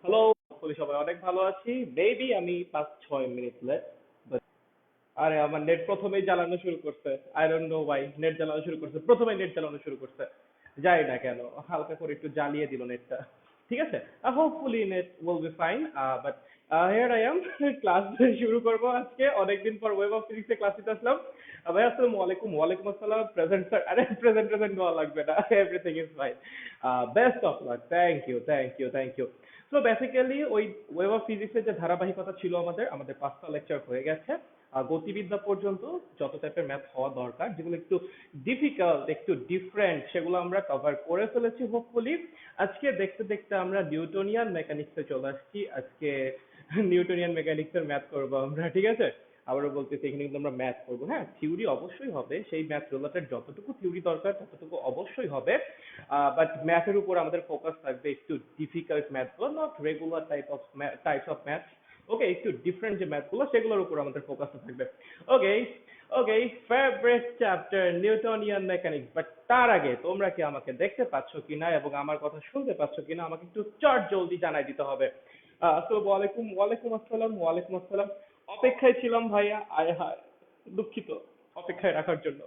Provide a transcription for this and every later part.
Hello, সবাই অনেক ভালো আছি। মেবি আমি 5-6 মিনিট লেট। আরে আমার নেট প্রথমেই জ্বালানো শুরু করছে। I don't know Y net জ্বালানো শুরু করছে, প্রথমেই নেট জ্বালানো শুরু করছে। যাই না কেন, হালকা করে একটু জ্বালিয়ে দিল নেটটা। ঠিক আছে, hopefully net will be fine. But here I am. Class শুরু করব আজকে। অনেকদিন পর ওয়েব অফ ফিজিক্সে ক্লাস নিতে আসলাম। ভাই আসসালামু আলাইকুম। ওয়ালাইকুম আসসালাম। Present sir? আরে প্রেজেন্ট প্রেজেন্ট বলা লাগবে না, everything is fine. Best of luck. Thank you, thank you, thank you. So basically ওই ওয়েব অফ ফিজিক্সের যে ধারাবাহিকতা ছিল আমাদের 5টা লেকচার হয়ে গেছে। গতিবিদ্যা পর্যন্ত যত টাইপের ম্যাথ হওয়া দরকার, যেগুলো একটু ডিফিকাল্ট, একটু ডিফারেন্ট, সেগুলো আমরা কভার করে ফেলেছি হোপফুলি। আজকে দেখতে দেখতে আমরা নিউটনিয়ান মেকানিক্সে চলে আসছি। আজকে নিউটনিয়ান মেকানিক্সের ম্যাথ করবো আমরা, ঠিক আছে? আবারও বলতেছি, এখানে কিন্তু আমরা ম্যাথ করবো। হ্যাঁ, থিওরি অবশ্যই হবে, সেই ম্যাথ রিলেটেড যতটুকু থিওরি দরকার ততটুকু অবশ্যই হবে। বাট ম্যাথের উপর আমাদের ফোকাস থাকবে একটু ডিফিকাল্ট ম্যাথগুলো, not regular types of math. Okay, একটু ডিফারেন্ট যে ম্যাথগুলো সেগুলোর উপর আমাদের ফোকাসটা থাকবে। Okay, okay. Favourite chapter Newtonian mechanics. But তার আগে তোমরা কি আমাকে দেখতে পাচ্ছ কিনা এবং আমার কথা শুনতে পাচ্ছ কিনা আমাকে একটু চট জলদি জানাই দিতে হবে। আসসালামু আলাইকুম। ওয়ালাইকুম আসসালাম। ওয়ালাইকুম আসসালাম। অপেক্ষায় ছিলাম ভাইয়া, আয় হায়, দুঃখিত অপেক্ষায় রাখার জন্য।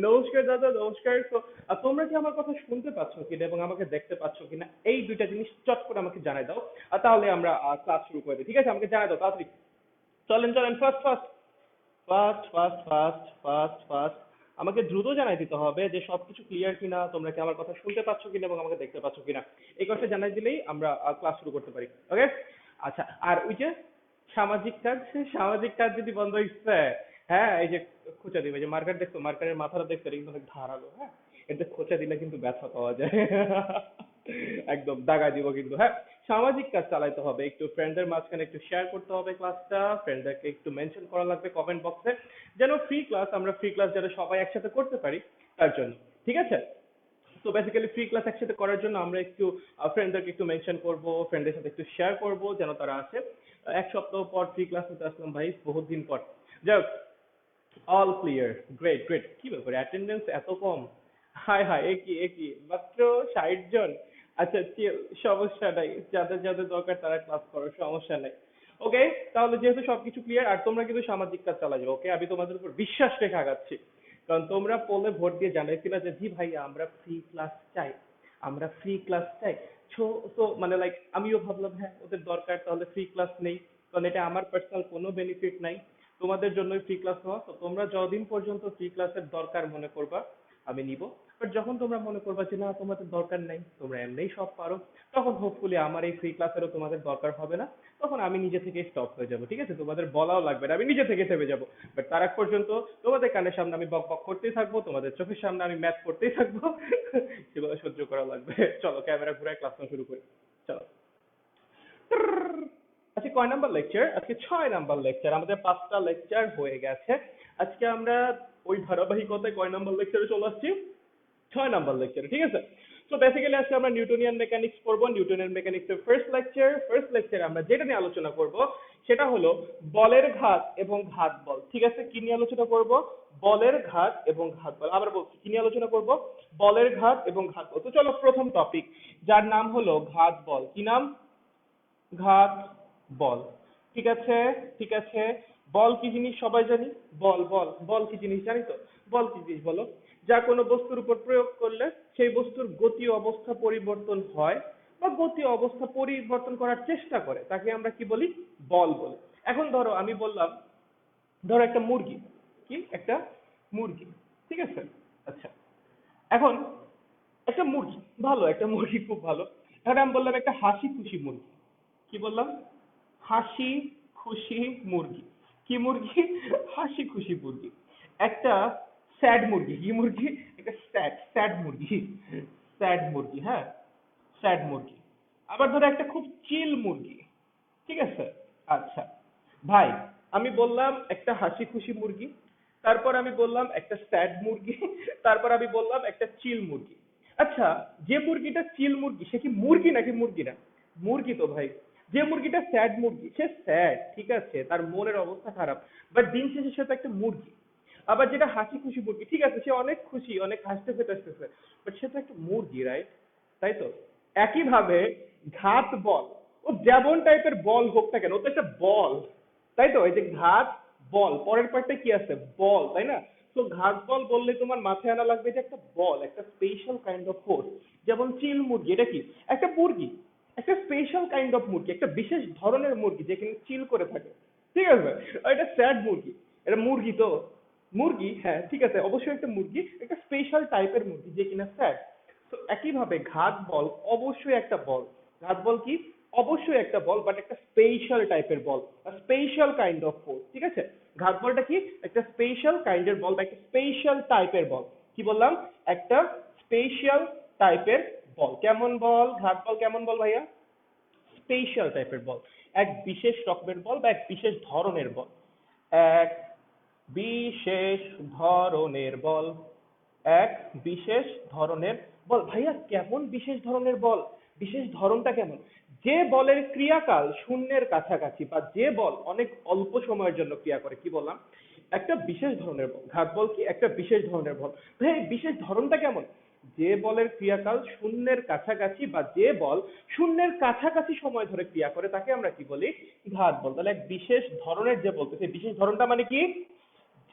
নমস্কার দাদা, নমস্কার। তো তোমরা কি আমার কথা শুনতে পাচ্ছ কিনা এবং আমাকে দেখতে পাচ্ছ কিনা, এই দুইটা জিনিস চট করে আমাকে জানাই দাও। আর তাহলে আমরা ক্লাস শুরু করে দিই, ঠিক আছে? আমাকে জানাই দাও তাড়াতাড়ি। চলেন চলেন, first first first first first first first আমাকে দ্রুত জানাই দিতে হবে যে সবকিছু ক্লিয়ার কিনা, তোমরা কি আমার কথা শুনতে পাচ্ছ কিনা এবং আমাকে দেখতে পাচ্ছ কিনা। এই কথা জানাই দিলেই আমরা ক্লাস শুরু করতে পারি। ওকে? আচ্ছা, আর ওই যে সামাজিক কাজ, সামাজিক কাজ যদি বন্ধ হইছে, হ্যাঁ, এই যে খোঁচা দিবে, যে মার্কার দেখছো, মার্কারের মাথাটা দেখছো, এটা কিন্তু অনেক ধারালো। হ্যাঁ, এতে খোঁচা দিলে কিন্তু ব্যথা পাওয়া যায়। একদম দাগা দিব কিন্তু। হ্যাঁ, সামাজিক কাজ চালাইতে হবে, একটু ফ্রেন্ডদের মাঝখানে একটু শেয়ার করতে হবে ক্লাসটা, ফ্রেন্ডদেরকে একটু মেনশন করা লাগবে কমেন্ট বক্সে, যেন ফ্রি ক্লাস যেন সবাই একসাথে করতে পারি, তার জন্য। ঠিক আছে? তো বেসিক্যালি ফ্রি ক্লাস একসাথে করার জন্য আমরা একটু ফ্রেন্ডদেরকে একটু মেনশন করব, ফ্রেন্ডদের সাথে একটু শেয়ার করব যেন তারা আসে। এক সপ্তাহ পর ফ্রি ক্লাস নিতে আসলাম ভাই, বহুত দিন পর। যাই হোক, অল ক্লিয়ার। Great great. কি ব্যাপার, অ্যাটেন্ডেন্স এত কম? হায় হায়, এ কি মাত্র 60 জন? আচ্ছা, সমস্যা নাই, যাদের যাদের দরকার তারা ক্লাস করো, সমস্যা নাই। ওকে, তাহলে যেহেতু সবকিছু ক্লিয়ার, আর তোমরা কিন্তু সামাজিক কাজ চালাবে। ওকে, আমি তোমাদের উপর বিশ্বাস রেখে আগাচ্ছি। কারণ তোমরা পোলে ভোট দিয়ে জানাইছিলে যে জি ভাইয়া আমরা ফ্রি ক্লাস চাই, আমরা ফ্রি ক্লাস চাই। সো তো মানে লাইক আমিও ভাবলাম হ্যাঁ ওদের দরকার, তাহলে ফ্রি ক্লাস নেই। কারণ এটা আমার পার্সোনাল কোনো বেনিফিট নাই, তোমাদের জন্যই ফ্রি ক্লাস হওয়া। তো তোমরা যতদিন পর্যন্ত ফ্রি ক্লাসের দরকার মনে করবা, আমি নিব। বাট যখন তোমরা মনে করবা যে না তোমাদের দরকার নাই, তোমরা এমনিই সব পারো, তখন হোপফুলি আমার এই ফ্রি ক্লাসেরও তোমাদের দরকার হবে না। তখন আমি নিজে থেকে স্টপ হয়ে যাব, ঠিক আছে? তোমাদের বলাও লাগবে না, আমি নিজে থেকে থেমে যাব। বাট তার আগ পর্যন্ত তোমাদের কানের সামনে আমি বক বক করতেই থাকবো, তোমাদের চোখের সামনে আমি ম্যাথ করতেই থাকবো। সেগুলো সহ্য করা লাগবে। চলো ক্যামেরা ঘুরে ক্লাস শুরু করি। চলো। আজকে কয় নাম্বার লেকচার? আজকে 6 নাম্বার লেকচার। আমাদের 5টা লেকচার হয়ে গেছে। আজকে আমরা ওই ধারাবাহিকতায় কয় নাম্বার লেকচারে চলে আসছি? 6 নাম্বার লেকচারে, ঠিক আছে? তো বেসিক্যালি আজকে আমরা নিউটনিয়ান মেকানিক্স পড়বো। নিউটনিয়ান মেকানিক্সের ফার্স্ট লেকচারে আমরা যেটা নিয়ে আলোচনা করব সেটা হলো বলের ঘাত এবং ঘাত বল। ঠিক আছে, কি নিয়ে আলোচনা করব? বলের ঘাত এবং ঘাত বল। আবার বলছি, কি নিয়ে আলোচনা করব? বলের ঘাত এবং ঘাত বল। তো চলো, প্রথম টপিক, যার নাম হলো ঘাত বল। কি নাম? ঘাত বল। ঠিক আছে, ঠিক আছে। বল কি জিনিস সবাই জানি। বল বল বল কি জিনিস জানি তো? বল কি জিনিস বলো? যা কোনো বস্তুর উপর প্রয়োগ করলে সেই বস্তুর গতি অবস্থা পরিবর্তন হয়, বা গতি অবস্থা পরিবর্তন করার চেষ্টা করে, তাকে আমরা কি বলি? বল বলি। এখন ধরো আমি বললাম, ধরো একটা মুরগি। কি একটা মুরগি? ঠিক আছে, আচ্ছা। এখন একটা মুরগি, ভালো একটা মুরগি, খুব ভালো। এখন আমি বললাম একটা হাসি খুশি মুরগি। কি বললাম? হাসি খুশি মুরগি। কি মুরগি? হাসি খুশি মুরগি। একটা স্যাড মুরগি। কি মুরগি? একটা স্যাড স্যাড মুরগি। স্যাড মুরগি, হ্যাঁ, স্যাড মুরগি। আবার ধরো একটা খুব চিল মুরগি। ঠিক আছে, আচ্ছা। ভাই, আমি বললাম একটা হাসি খুশি মুরগি, তারপর আমি বললাম একটা স্যাড মুরগি, তারপর আমি বললাম একটা চিল মুরগি। আচ্ছা, যে মুরগিটা চিল মুরগি সে কি মুরগি নাকি মুরগি না? মুরগি তো ভাই। যে মুরগিটা স্যাড মুরগি সে স্যাড, ঠিক আছে, তার মনের অবস্থা খারাপ, বাট দিন শেষে সে তো একটা মুরগি। আবার যেটা হাসি খুশি মুরগি, ঠিক আছে, সে অনেক খুশি, অনেক হাসতেছে টাসতেছে, বাট সে তো একটা মুরগি, রাইট? তাই তো? একইভাবে ঘাত বল, ও যেমন টাইপের বল হোক না কেন, ও তো একটা বল, তাই তো? এই যে ঘাত বল, পরের পার্টটা কি আছে? বল, তাই না? তো ঘাত বল বললে তোমার মাথায় আনা লাগবে যে একটা বল, একটা স্পেশাল কাইন্ড অফ ফোর্স। যেমন চিল মুরগি, এটা কি? একটা মুরগি, একটা স্পেশাল কাইন্ড অফ মুরগি, একটা বিশেষ ধরনের মুরগি যেখানে চিল করে থাকে, ঠিক আছে? আর এটা স্যাড মুরগি, এটা মুরগি তো, মুরগি, হ্যাঁ ঠিক আছে, অবশ্যই একটা মুরগি, একটা স্পেশাল টাইপের মুরগি যে কিনা স্যাড। তো একইভাবে ঘাত বল অবশ্যই একটা বল। ঘাত বল কি? অবশ্যই একটা বল, বাট একটা স্পেশাল টাইপের বল, স্পেশাল কাইন্ড অফ ফোর্স, ঠিক আছে? ঘাত বলটা কি? একটা স্পেশাল কাইন্ডের বল বা একটা স্পেশাল টাইপের বল। কি বললাম? একটা স্পেশাল টাইপের বল। কেমন বল? ঘাত বল কেমন বল ভাইয়া? স্পেশাল টাইপের বল, এক বিশেষ রকমের বল বা এক বিশেষ ধরনের বল, এক বিশেষ ধরনের বল, এক বিশেষ ধরনের বল। ভাইয়া কেমন বিশেষ ধরনের বল? বিশেষ ধরনটা কেমন? যে বলের ক্রিয়াকাল শূন্যের কাছাকাছি, বা যে বল অনেক অল্প সময়ের জন্য ক্রিয়া করে, কি বললাম? একটা বিশেষ ধরনের বল। ঘাত বল কি? একটা বিশেষ ধরনের বল। ভাইয়া এই বিশেষ ধরনটা কেমন? যে বলের ক্রিয়াকাল শূন্যের কাছাকাছি, বা যে বল শূন্যের কাছাকাছি সময় ধরে ক্রিয়া করে, তাকে আমরা কি বলি? ঘাত বল। তাহলে এক বিশেষ ধরনের যে বলতে, সেই বিশেষ ধরনটা মানে কি?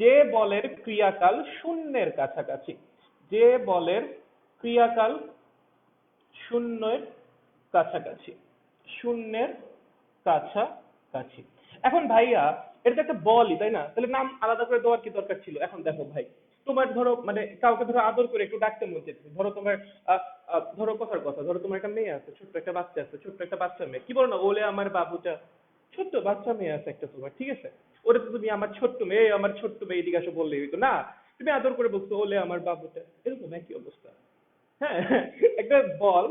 যে বলের ক্রিয়াকাল শূন্যের কাছাকাছি, যে বলের ক্রিয়াকাল শূন্যের কাছাকাছি, শূন্যের কাছাকাছি। এখন ভাইয়া এটা তো একটা বলই, তাই না? তাহলে নাম আলাদা করে দেওয়ার কি দরকার ছিল? এখন দেখো ভাই, তোমার ধরো মানে কাউকে ধরো আদর করে একটু ডাকতে মন চাইছে, ধরো তোমার ধরো কথার কথা, ধরো তোমার একটা মেয়ে আছে, ছোট্ট একটা বাচ্চা আছে, ছোট্ট একটা বাচ্চা মেয়ে, কি বলো না, ওলে আমার বাবুটা, ছোট্ট বাচ্চা মেয়ে আছে একটা তোমার, ঠিক আছে? ওরে তো তুমি আমার ছোট্ট মেয়ে, আমার ছোট্ট মেয়ে, এদিকে আসো বললেই হইতো না? তুমি আদর করে বলছো ওলে আমার বাবুটা, এরকম একই অবস্থা। হ্যাঁ, একটা বল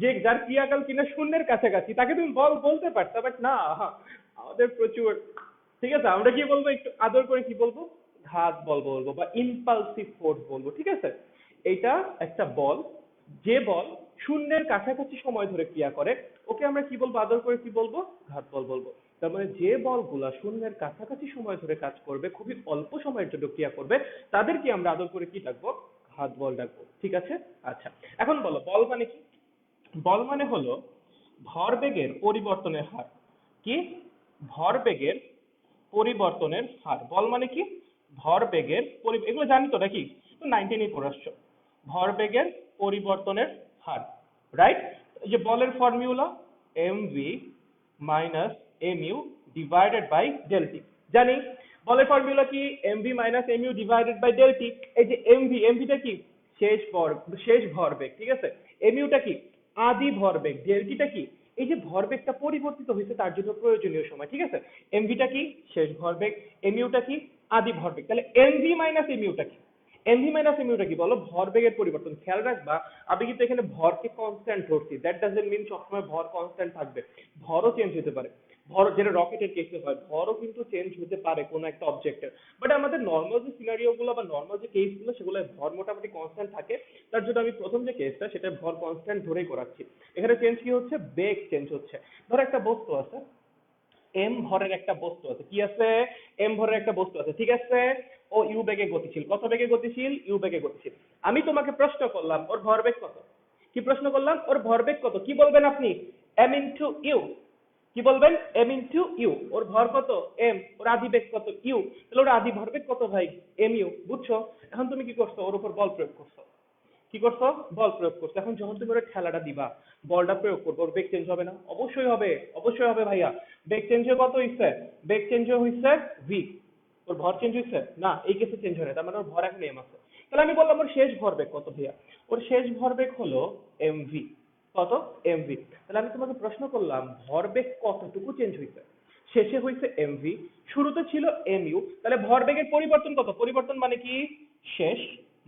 যে যার ক্রিয়াকাল কিনা শূন্যের কাছাকাছি, তাকে তুমি বল বলতে পারতা, বাট না, আমাদের প্রচুর, ঠিক আছে, আমরা কি বলবো একটু আদর করে, কি বলবো? ঘাত বল বলবো, বা ইম্পালসিভ ফোর্স বলবো, ঠিক আছে? এটা একটা বল, যে বল শূন্যের কাছাকাছি সময় ধরে ক্রিয়া করে, ওকে আমরা কি বলবো? আদর করে কি বলবো? ঘাত বল বলবো। তার মানে যে বলগুলা শূন্যের কাছাকাছি সময় ধরে কাজ করবে, খুবই অল্প সময়ের জন্য ক্রিয়া করবে, তাদেরকে আমরা আদর করে কি ডাকবো? ঘাত বল ডাকবো, ঠিক আছে? আচ্ছা, এখন বলো বল মানে কি? বল মানে হলো ভরবেগের পরিবর্তনের হার। কি? ভরবেগের পরিবর্তনের হার। বল মানে কি? ভরবেগের এগুলো জানি তো নাকি? তো 19 পড়ে আসছো। ভরবেগের পরিবর্তনের হার, রাইট? এই যে বলের formula, mv minus mu divided by del t, জানি। বলের ফর্মুলা কি? mv minus mu divided by del t. এই যে mv টা কি? শেষ ভরবেগ, ঠিক আছে? muটা কি? আদি ভরবেগ। ডেল টিটা কি? এই যে ভরবেগটা পরিবর্তিত হয়েছে তার জন্য প্রয়োজনীয় সময়, ঠিক আছে? mvটা কি? শেষ ভরবেগ। muটা কি? আদি ভরবেগ। তাহলে mv মাইনাস muটা কি? mv মাইনাস muটা কি বলো? ভরবেগের পরিবর্তন। খেয়াল রাখবা, আমি কিন্তু এখানে ভরকে কনস্ট্যান্ট ধরছি, দ্যাট ডাজন্ট মিন সবসময় ভর কনস্ট্যান্ট থাকবে, ভরও চেঞ্জ হতে পারে। ভর যেটা রকেটের কেসে হয়, ভরও কিন্তু চেঞ্জ হতে পারে কোনো একটা অবজেক্টের। বাট আমাদের নর্মাল যে সিনারিও গুলো বা নর্মাল যে কেস গুলো, সেগুলো ভর মোটামুটি কনস্ট্যান্ট থাকে। তার জন্য আমি প্রথম যে কেসটা, সেটা ভর কনস্ট্যান্ট ধরেই করাচ্ছি। এখানে চেঞ্জ কি হচ্ছে? বেগ চেঞ্জ হচ্ছে। ধরো একটা বস্তু আছে, এম ভরের একটা বস্তু আছে, কি আছে? এম ভরের একটা বস্তু আছে, ঠিক আছে? ও ইউ বেগে গতিশীল। কত বেগে গতিশীল? ইউ বেগে গতিশীল। আমি তোমাকে প্রশ্ন করলাম ওর ভরবেগ কত? কি প্রশ্ন করলাম? ওর ভরবেগ কত? কি বলবেন আপনি? M into u. কি বলবেন? M into you. ওর ভর কত? এম। ওর আদি বেগ কত? ইউ। তাহলে ওর আদি ভরবেগ কত ভাই? M u. বুঝছো? এখন তুমি কি করছো? ওর উপর বল প্রয়োগ করছো। কি করছো? বল প্রয়োগ করছো। এখন যখন তুমি ওর ঠেলাটা দিবা, বলটা প্রয়োগ করবো, ওর বেগ চেঞ্জ হবে না? অবশ্যই হবে, অবশ্যই হবে ভাইয়া। বেগ চেঞ্জ হয়ে কত হইছে? বেগ চেঞ্জ হইছে ভি। ওর ভর চেঞ্জ হইছে না? এই কেসে চেঞ্জ হয় না, তার মানে ওর ভর এখন এম আছে। তাহলে আমি বললাম ওর শেষ ভরবেগ কত ভাইয়া? ওর শেষ ভরবেগ হলো এমভি। কত? এমভি। তাহলে আমি তোমাকে প্রশ্ন করলাম ভরবেগ কতটুকু চেঞ্জ হইছে? শেষে হইছে এমভি, শুরুতে ছিল এমইউ। তাহলে ভরবেগের পরিবর্তন কত? পরিবর্তন মানে কি? শেষ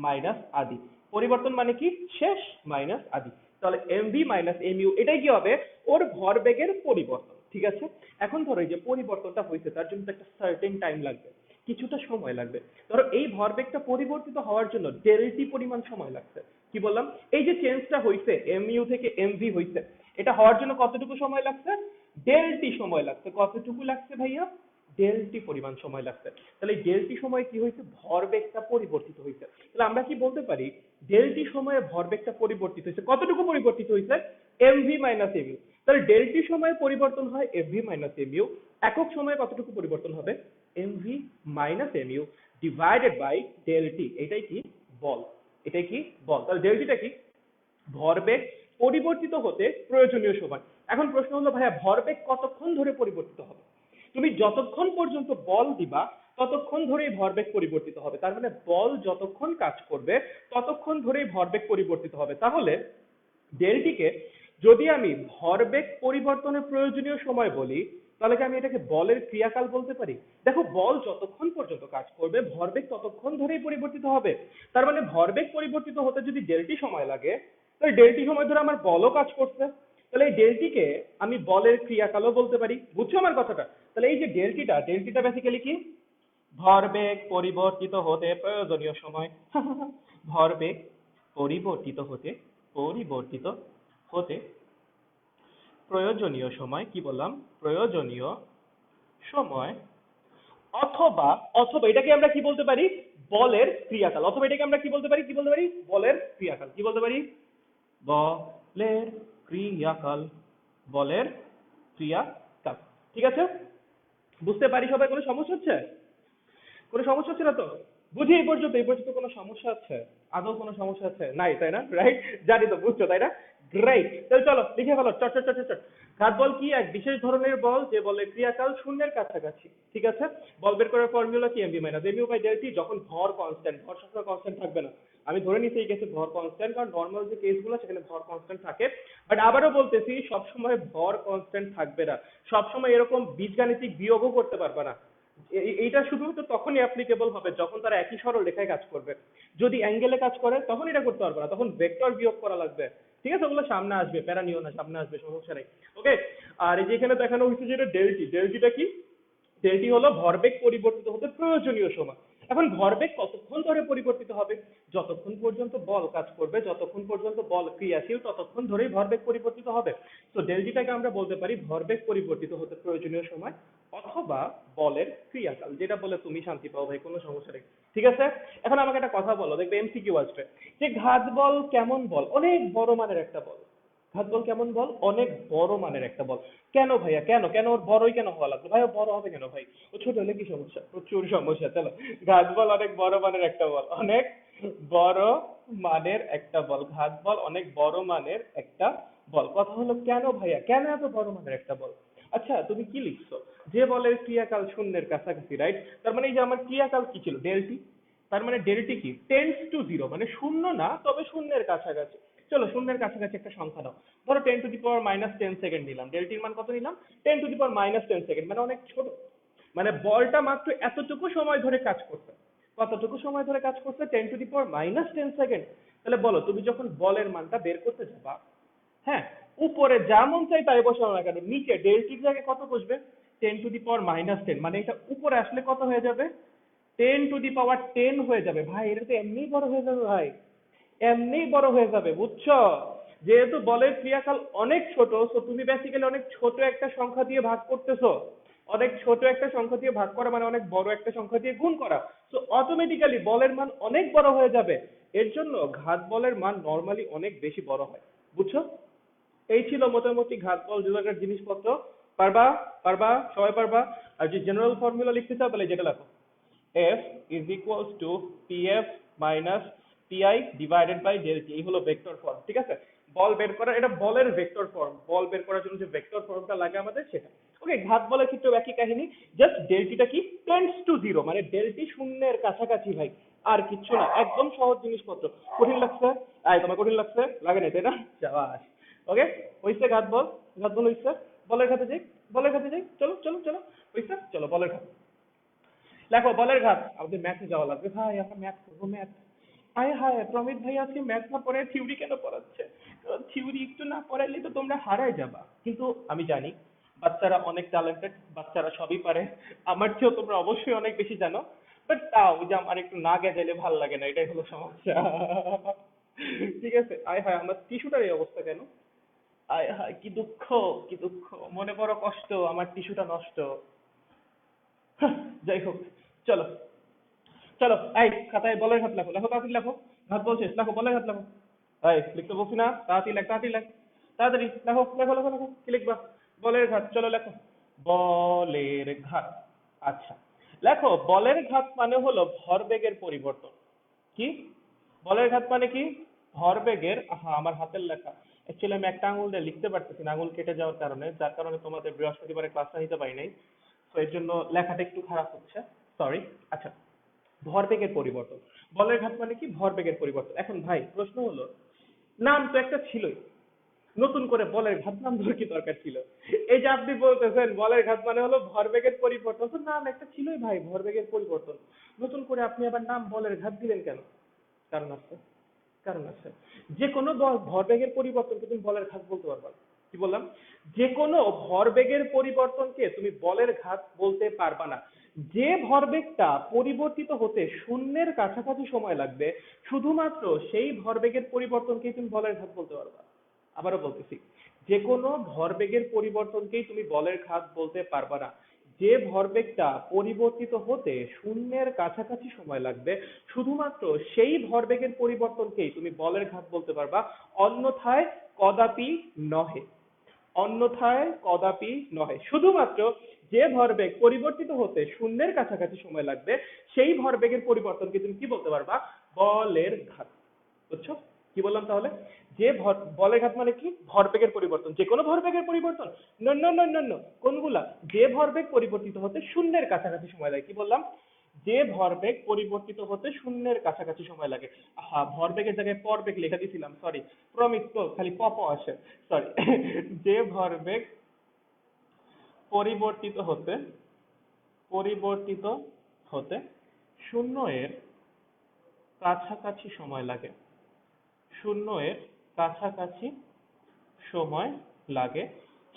মাইনাস আদি। পরিবর্তন মানে কি? শেষ মাইনাস আদি। তাহলে এমভি মাইনাস এমইউ, এটাই কি হবে? ওর ভরবেগের পরিবর্তন, ঠিক আছে? এখন ধরো এই যে পরিবর্তনটা হয়েছে, তার জন্য তো একটা সার্টেন টাইম লাগবে, কিছুটা সময় লাগবে। ধরো এই ভরবেগটা পরিবর্তিত হওয়ার জন্য ডেলটি পরিমাণ সময় লাগছে। কি বললাম? এই যে চেঞ্জটা হয়েছে, এমইউ থেকে এমভি হয়েছে, এটা হওয়ার জন্য কতটুকু সময় লাগছে? ডেলটি সময় লাগছে। কতটুকু লাগছে ভাইয়া? ডেলটি পরিমাণ সময় লাগছে। তাহলে এই ডেলটি সময় কি হয়েছে? ভরবেগটা পরিবর্তিত হয়েছে। তাহলে আমরা কি বলতে পারি? ডেলটি সময়ে ভরবেগটা পরিবর্তিত হয়েছে। কতটুকু পরিবর্তিত হয়েছে? MV minus mu. তাহলে ডেল টি সময়ে পরিবর্তন হয় এফভি মাইনাস এমইউ, একক সময়ে কতটুকু পরিবর্তন হবে? M v minus m u divided by del t. এটাই কি? বল। এটাই কি? বল। তাহলে ডেল টিটা কি? ভরবেগ পরিবর্তিত হতে প্রয়োজনীয় সময়। এখন প্রশ্ন হলো ভাইয়া ভরবেগ কতক্ষণ ধরে পরিবর্তিত হবে? তুমি যতক্ষণ পর্যন্ত বল দিবা ততক্ষণ ধরেই ভরবেগ পরিবর্তিত হবে। তার মানে বল যতক্ষণ কাজ করবে ততক্ষণ ধরেই ভরবেগ পরিবর্তিত হবে। তাহলে ডেলটিকে যদি আমি ভরবেগ পরিবর্তনের প্রয়োজনীয় সময় বলি, তাহলে কি আমি এটাকে বলের ক্রিয়াকাল বলতে পারি? দেখো বল যতক্ষণ পর্যন্ত কাজ করবে ভরবেগ ততক্ষণ ধরেই পরিবর্তিত হবে। তার মানে ভরবেগ পরিবর্তিত হতে যদি ডেলটি সময় লাগে, তাহলে ডেলটি সময় ধরে আমার বলও কাজ করছে। তাহলে এই ডেলটিকে আমি বলের ক্রিয়াকালও বলতে পারি। বুঝছো আমার কথাটা? তাহলে এই যে ডেলটিটা বেসিক্যালি কি? ভরবেগ পরিবর্তিত হতে প্রয়োজনীয় সময়। ভরবেগ পরিবর্তিত হতে প্রয়োজনীয় সময়, কি বললাম? প্রয়োজনীয় সময়। অথবা অথবা এটাকে আমরা কি বলতে পারি? বলের ক্রিয়াকাল। অথবা এটাকে আমরা কি বলতে পারি? বলের ক্রিয়াকাল। কি বলতে পারি? বলের ক্রিয়াকাল। বলের ক্রিয়াকাল। ঠিক আছে? বুঝতে পারি সবাই? কোনো সমস্যা হচ্ছে? কোনো সমস্যা হচ্ছে না তো? বুঝি এই পর্যন্ত কোনো সমস্যা আছে? আদৌ কোনো সমস্যা আছে? নাই, তাই না? রাইট? জানি তো, বুঝছো তাই না? গ্রেট। তাহলে চলো লিখে ফেলো, চট চট চট চট চট। ঘাত বল কি? এক বিশেষ ধরনের বল যে বলের ক্রিয়াকাল শূন্যের কাছাকাছি। ঠিক আছে? বল বের করার ফর্মুলা কি? M v minus m u by del t. যখন ভর কনস্ট্যান্ট, ভর সবসময় কনস্ট্যান্ট থাকবে না। আমি ধরে নিচ্ছি এই কেসে ভর কনস্ট্যান্ট, কারণ নর্মাল যে কেসগুলো সেখানে ভর কনস্ট্যান্ট থাকে। বাট আবারও বলতেছি সবসময় ভর কনস্ট্যান্ট থাকবে না। সবসময় এরকম বীজগাণিতিক বিয়োগও করতে পারবে না। এইটা শুধুমাত্র তখনই অ্যাপ্লিকেবল হবে যখন তারা একই সরল রেখায় কাজ করবে। যদি অ্যাঙ্গেলে কাজ করে তখন এটা করতে পারবে না, তখন ভেক্টর বিয়োগ করা লাগবে। ঠিক আছে? ওগুলো সামনে আসবে, প্যারা নিও না, সামনে আসবে, সমস্যা নেই। ওকে। আর এই যে এখানে দেখানো হয়েছে যেটা ডেলটিটা কি? ডেলটি হলো ভরবেগ পরিবর্তিত হতে প্রয়োজনীয় সময়। এখন ভরবেগ কতক্ষণ ধরে পরিবর্তিত হবে? যতক্ষণ পর্যন্ত বল কাজ করবে, যতক্ষণ পর্যন্ত বল ক্রিয়াশীল ততক্ষণ ধরেই ভরবেগ পরিবর্তিত হবে। তো ডেলটিটাকে আমরা বলতে পারি ভরবেগ পরিবর্তিত হতে প্রয়োজনীয় সময় অথবা বলের ক্রিয়াকাল। যেটা বলে তুমি শান্তি পাও ভাই, কোনো সমস্যা নেই। ঠিক আছে? এখন আমাকে একটা কথা বলো, দেখবে এমসিকিউ আসবে যে ঘাত বল কেমন বল? অনেক বড় মানের একটা বল। ঘাত বল কেমন বল? অনেক বড় মানের একটা বল। কেন ভাইয়া? কেন কেন ওর বড়ই কেন হওয়া লাগলো? ভাই ও বড় হবে কেন ভাই? ও ছোট হলে কি সমস্যা? প্রচুর সমস্যা। চলো, ঘাত বল অনেক বড় মানের একটা বল। অনেক বড় মানের একটা বল। ঘাত বল অনেক বড় মানের একটা বল। কথা হলো কেন ভাইয়া? কেন এত বড় মানের একটা বল? আচ্ছা তুমি কি লিখছো? যে বলের ক্রিয়াকাল শূন্যের কাছাকাছি, রাইট? তার মানে এই যে আমার ক্রিয়াকাল কি ছিল? ডেলটি। তার মানে ডেলটি কি? টেন্স টু জিরো, মানে শূন্য না তবে শূন্যের কাছাকাছি। চলো শূন্যের কাছাকাছি একটা সংখ্যা দাও। ধরো 10⁻−10 সেকেন্ড নিলাম। ডেলটির মান কত নিলাম? 10⁻−10 সেকেন্ড, মানে অনেক ছোট। মানে বলটা মাত্র এতটুকু সময় ধরে কাজ করছে। কতটুকু সময় ধরে কাজ করছে? 10⁻−10 সেকেন্ড। তাহলে বলো তুমি যখন বলের মানটা বের করতে যাবা, হ্যাঁ, উপরে যা মন চাই তাই বসানো না কেন, নিচে ডেলটির জায়গায় কত বসবে? 10⁻−10, মানে এটা উপরে আসলে কত হয়ে যাবে? 10⁻10 হয়ে যাবে। ভাই এটা তো এমনিই বড় হয়ে যাবে ভাই, এমনিই বড় হয়ে যাবে, বুঝছো? যেহেতু বলের ক্রিয়াকাল অনেক ছোট, তো তুমি বেসিক্যালি অনেক ছোট একটা সংখ্যা দিয়ে ভাগ করতেছো। অনেক ছোট একটা সংখ্যা দিয়ে ভাগ করা মানে অনেক বড় একটা সংখ্যা দিয়ে গুণ করা। তো অটোমেটিক্যালি বলের মান অনেক বড় হয়ে যাবে। এর জন্য ঘাত বলের মান নরমালি অনেক বেশি বড় হয়। বুঝছো? এই ছিল মোটামুটি ঘাত বল যোগাযোগের জিনিসপত্র। পারবা? পারবা? সবাই পারবা? আর যে জেনারেল ফর্মুলা লিখতে চাও তাহলে যেটা লেখো, F is equals to PF minus PI divided by del T। এই হলো ভেক্টর ফর্ম। ঠিক আছে? বল বের করার, এটা বলের ভেক্টর ফর্ম। বল বের করার জন্য যে ভেক্টর ফর্মটা লাগে আমাদের সেটা। ওকে, ঘাত বলের ক্ষেত্রেও একই কাহিনী। জাস্ট ডেল টিটা কি? টেন্ডস টু জিরো, মানে ডেল টি শূন্যের কাছাকাছি ভাই। আর কিচ্ছু না, একদম সহজ জিনিসপত্র। কঠিন লাগছে? তোমার কঠিন লাগছে? লাগে না তাই না? সাবাস। ওকে, হইছে ঘাত বল। ঘাত বল হইছে। বলের খাতে যাই, বলের খাতে যাই। চলো চলো চলো, হইছে? চলো বলের খাতে। দেখো বলের ঘাত, আমাদের ম্যাথে যাওয়া লাগবে ভাই, আমরা ম্যাথ করবো, ম্যাথ। আয় হায় প্রমিত ভাই আজকে ম্যাথ না পড়ে থিওরি কেন পড়াচ্ছে? থিওরি একটু না পড়াইলে তো তোমরা হারায় যাবা। কিন্তু আমি জানি বাচ্চারা অনেক ট্যালেন্টেড, বাচ্চারা সবই পারে। আমার চেয়েও তোমরা অবশ্যই অনেক বেশি জানো। বাট তাও ওই যে আমার একটু না গেজাইলে ভাল লাগে না, এটাই হলো সমস্যা। ঠিক আছে? আয় হায় আমার টিস্যুটার এই অবস্থা কেন? আয় হায় কি দুঃখ, কি দুঃখ, মনে বড় কষ্ট, আমার টিস্যুটা নষ্ট। হাহ, যাই হোক, চলো চলো, এই খাতায় বলের ঘাত লেখো, লেখো তাড়াতাড়ি লেখো। ঘাত বল শেষ, লেখো বলের ঘাত লেখো। এই লিখতে বলছি না? তাড়াতাড়ি লেখ, তাড়াতাড়ি লেখ। তাড়াতাড়ি লেখো লেখো লেখো লেখো, কি লিখবা? বলের ঘাত, চলো লেখো। বলের ঘাত। আচ্ছা, লেখো বলের ঘাত মানে হলো ভরবেগের পরিবর্তন। কি? বলের ঘাত মানে কি? ভরবেগের, আমার হাতের লেখা, অ্যাকচুয়ালি আমি একটা আঙুল দিয়ে লিখতে পারতেছি না, আঙুল কেটে যাওয়ার কারণে, যার কারণে তোমাদের বৃহস্পতিবারে ক্লাসটা নিতে পারি নাই। তো এর জন্য লেখাটা একটু খারাপ হচ্ছে, সরি। আচ্ছা, ভরবেগের পরিবর্তন। বলের ঘাত মানে কি? ভরবেগের পরিবর্তন। এখন ভাই প্রশ্ন হলো, নাম তো একটা ছিলই, নতুন করে বলের ঘাত নাম দেওয়ার কি দরকার ছিল? এই যে আপনি বলতেছেন বলের ঘাত মানে হলো ভরবেগের পরিবর্তন, তো নাম একটা ছিলই ভাই, ভরবেগের পরিবর্তন। নতুন করে আপনি আবার নাম বলের ঘাত দিলেন কেন? কারণ আছে, কারণ আছে। যে কোনো ভরবেগের পরিবর্তনকে তুমি বলের ঘাত বলতে পারবা না। কি বললাম? যে কোনো ভরবেগের পরিবর্তনকে তুমি বলের ঘাত বলতে পারবা না। যে ভরবেগটা পরিবর্তিত হতে শূন্যের কাছাকাছি সময় লাগবে, শুধুমাত্র সেই ভরবেগের পরিবর্তনকেই তুমি বলের ঘাত বলতে পারবা। আবারও বলতেছি, যে কোনো ভরবেগের পরিবর্তনকেই তুমি বলের ঘাত বলতে পারবা না। যে ভরবেগটা পরিবর্তিত হতে শূন্যের কাছাকাছি সময় লাগবে, শুধুমাত্র সেই ভরবেগের পরিবর্তনকেই তুমি বলের ঘাত বলতে পারবা, অন্যথায় কদাপি নহে। অন্যথায় কদাপি নহে। শুধুমাত্র যে ভরবেগ পরিবর্তিত হতে শূন্যের কাছাকাছি সময় লাগবে, সেই ভরবেগের পরিবর্তনকে তুমি কি বলতে পারবা? বলের ঘাত। বুঝছো? কি বললাম তাহলে? যে বলের ঘাত মানে কি? ভরবেগের পরিবর্তন, যে কোনো ভরবেগের পরিবর্তন। ন ন ন ন ন, কোনগুলা? যে ভরবেগ পরিবর্তিত হতে শূন্যের কাছাকাছি সময় লাগে। কি বললাম? যে ভরবেগ পরিবর্তিত হতে শূন্যের কাছাকাছি সময় লাগে। ভরবেগের জায়গায় পরবেগ লিখে দিয়েছিলাম, সরি। প্রমিত তো খালি পপ আসে, সরি। যে ভরবেগ পরিবর্তিত হতে পরিবর্তিত হতে শূন্য এর কাছাকাছি সময় লাগে, শূন্য এর কাছাকাছি সময় লাগে,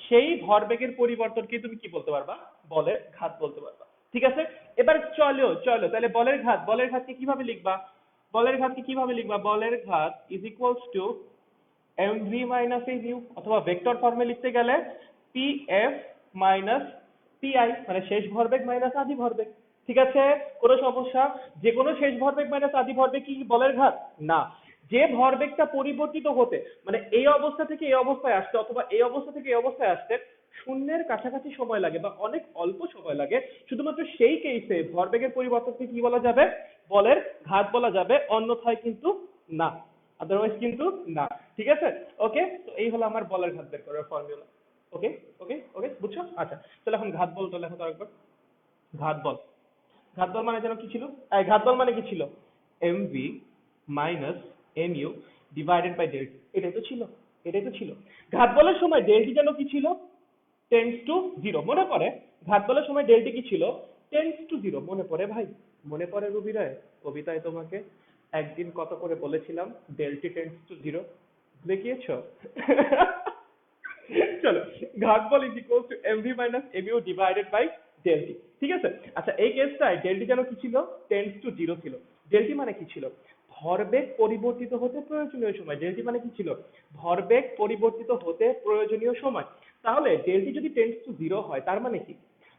সেই ভরবেগের পরিবর্তনকে তুমি কি বলতে পারবা? বলের ঘাত বলতে পারবা। ঠিক আছে? এবার চলো চলো তাহলে বলের ঘাত, বলের ঘাতকে কিভাবে লিখবা? বলের ঘাতকে কিভাবে লিখবা? বলের ঘাত is equals to mv minus এই মিউ, অথবা ভেক্টর ফর্মে লিখতে গেলে pf মাইনাস pi, মানে শেষ ভরবেগ মাইনাস আদি ভরবেগ। ঠিক আছে? কোনো সমস্যা? যে কোনো শেষ ভরবেগ মাইনাস আদি ভরবেগ কি বলের ঘাত? না। যে ভরবেগটা পরিবর্তিত হতে, মানে এই অবস্থা থেকে এই অবস্থায় আসতে, অথবা এই অবস্থা থেকে এই অবস্থায় আসতে শূন্যের কাছাকাছি সময় লাগে বা অনেক অল্প সময় লাগে, শুধুমাত্র সেই কেসে ভরবেগের পরিবর্তনকে কি বলা যাবে? বলের ঘাত বলা যাবে, অন্যথায় কিন্তু না। আদারওয়াইজ কিন্তু না। ঠিক আছে? ওকে, তো এই হলো আমার বলের ঘাত বের করার ফর্মুলা। ওকে ওকে ওকে, বুঝছো? আচ্ছা, তাহলে এখন ঘাত বলতো লেখো তো একবার। ঘাত বল। ঘাত বল মানে যেন কি ছিল? ঘাত বল মানে কি ছিল? mv minus mu divided by delta, এটাই তো ছিল, এটাই তো ছিল। ঘাত বলের সময় ডেল্টি যেন কি ছিল? টেন্স টু জিরো, মনে পড়ে? ঘাত বলার সময় ডেল্টি কি ছিল? টেন্স টু জিরো, মনে পড়ে ভাই? মনে পড়ে রবি রায় কবিতায় তোমাকে একদিন কত করে বলেছিলাম ডেল্টি টেন্স টু জিরো, দেখিয়েছো? চলো, ঘাত বল is equal to MV minus M U divided by delta t. ঠিক আছে? আচ্ছা, এই কেসটায় ডেল্টি যেন কি ছিল? টেন্স টু জিরো ছিল। ডেল্টি মানে কি ছিল? ভরবেগ পরিবর্তিত হতে প্রয়োজনীয় সময়। ডেল্টি মানে কি ছিল? ভরবেগ পরিবর্তিত হতে প্রয়োজনীয় সময়। তাহলে ডেল্টি যদি টেন্স টু জিরো হয়, তার মানে কি?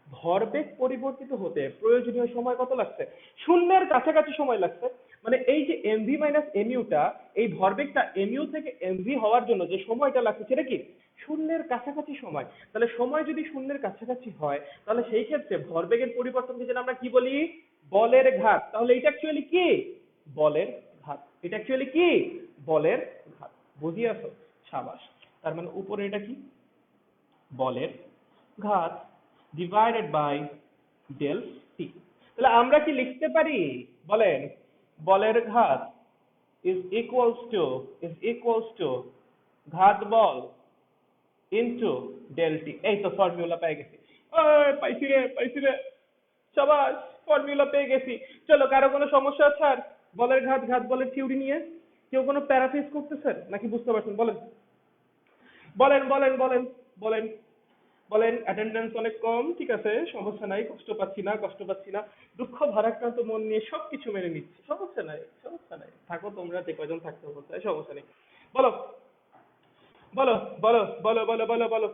ভরবেগ পরিবর্তিত হতে প্রয়োজনীয় সময় কত লাগছে? শূন্যের কাছাকাছি সময় লাগছে। মানে এই যে এমভি মাইনাস এমইউটা, এই ভরবেগটা এমইউ থেকে এমভি হওয়ার জন্য যে সময়টা লাগছে, সেটা কি? শূন্যের কাছাকাছি সময়। তাহলে সময় যদি শূন্যের কাছাকাছি হয়, তাহলে সেই ক্ষেত্রে ভরবেগের পরিবর্তনকে যেন আমরা কি বলি? বলের ঘাত। তাহলে এটা অ্যাকচুয়ালি কি? বলের ঘাত। এটা অ্যাকচুয়ালি কি? বলের ঘাত। বুঝিয়াছো? সাবাস। তার মানে উপরে এটা কি? বলের ঘাত ডিভাইডেড বাই ডেল টি। তাহলে আমরা কি লিখতে পারি? বলেন, বলের ঘাত ইজ ইকুয়ালস টু ঘাত বল ইনটু ডেল টি। এই তো ফর্মুলা পেয়ে গেছি। পাইছি রে, পাইছি রে, সাবাস, ফর্মুলা পেয়ে গেছি। চলো, কারো কোনো সমস্যা আছে আর বলের ঘাত, ঘাত বলের থিওরি নিয়ে? কেউ কোনো প্যারাফেস করতেছেন নাকি বুঝতে পারছেন? বলেন বলেন বলেন বলেন বলেন বলেন। অ্যাটেন্ডেন্স অনেক কম, ঠিক আছে, সমস্যা নাই, কষ্ট পাচ্ছি না, কষ্ট পাচ্ছি না। দুঃখ ভারাক্রান্ত মন নিয়ে সবকিছু মেনে নিচ্ছি, সমস্যা নাই, সমস্যা নাই। থাকো তোমরা যে কয়জন থাকতে অবস্থায়, সমস্যা নেই। বলো বলো বলো বলো বলো বলো বলো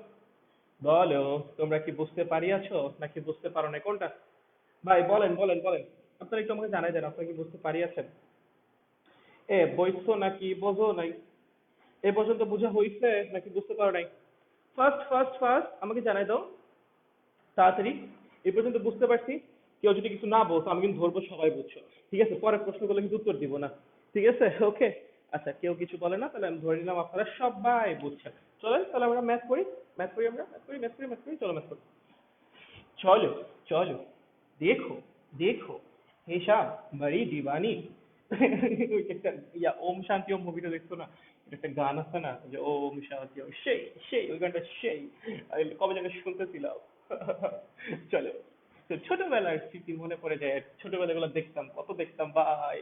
বলো। তোমরা কি বুঝতে পারিয়াছো নাকি বুঝতে পারো না, কোনটা? ভাই বলেন বলেন বলেন। আপনারা একটু আমাকে জানাই দেন, আপনারা কি বুঝতে পারিয়াছেন? বইছো নাকি বোঝো নাই? এ পর্যন্ত বোঝা হয়েছে নাকি বুঝতে পারো নাই? ফার্স্ট ফার্স্ট ফার্স্ট আমাকে জানাই দাও তাড়াতাড়ি। এ পর্যন্ত বুঝতে পারছি? কেউ যদি কিছু না বলতো আমি কিন্তু ধরবো সবাই বুঝছো, ঠিক আছে? পরের প্রশ্নগুলো কিন্তু উত্তর দিব না, ঠিক আছে? ওকে, আচ্ছা কেউ কিছু বলে না তাহলে আমি ধরে নিলাম আপনারা সবাই বুঝছেন। চলেন তাহলে আমরা ম্যাথ করি, ম্যাথ করি, আমরা ম্যাথ করি, চলো ম্যাথ করি। चलो चलो, देखो देखो, হিসাব বড়ি দিবানি। ওই একটা ইয়া ওম শান্তি ওম মুভিটা দেখছো না? এটা একটা গান আছে না যে ওম শান্তি ওম, সেই সেই ওই গানটা সেই আমি কবে যেন শুনতেছিলাম। চলো, তো ছোটবেলার স্মৃতি মনে পড়ে যায়, ছোটবেলাগুলো দেখতাম, কত দেখতাম ভাই,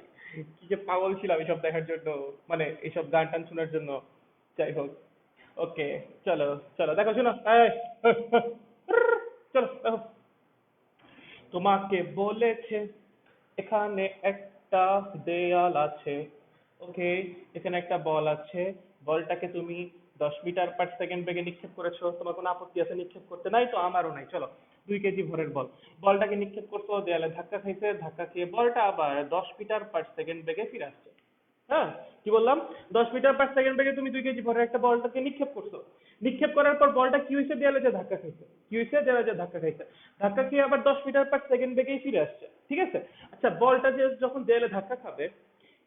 কি যে পাগল ছিলাম এসব দেখার জন্য, মানে এইসব গান টান শোনার জন্য। যাই হোক, ওকে, চলো চলো দেখো, শোনো এই, চলো দেখো। তোমাকে বলেছে এখানে একটা দেয়াল আছে, ওকে, এখানে একটা বল আছে, বলটাকে তুমি 10 মিটার/সেকেন্ড বেগে নিক্ষেপ করেছো, তোমার কোনো আপত্তি আছে নিক্ষেপ করতে? নাই তো, আমারও নাই। চলো, 2 কেজি ভরের বল, বলটাকে নিক্ষেপ করছো, দেয়ালে ধাক্কা খাইছে, ধাক্কা খেয়ে বলটা আবার 10 মিটার/সেকেন্ড বেগে ফিরে আসছে। হ্যাঁ, কি বললাম? 10 মিটার/সেকেন্ড বেগে তুমি 2 কেজি ভরের একটা বলটাকে নিক্ষেপ করছো, নিক্ষেপ করার পর বলটা কি হয়েছে? দেয়ালে যে ধাক্কা খাইছে। কি হয়েছে? দেয়ালে যে ধাক্কা খাইছে, ধাক্কা খেয়ে আবার 10 মিটার/সেকেন্ড বেগেই ফিরে আসছে, ঠিক আছে? আচ্ছা, বলটা যে যখন দেয়ালে ধাক্কা খাবে,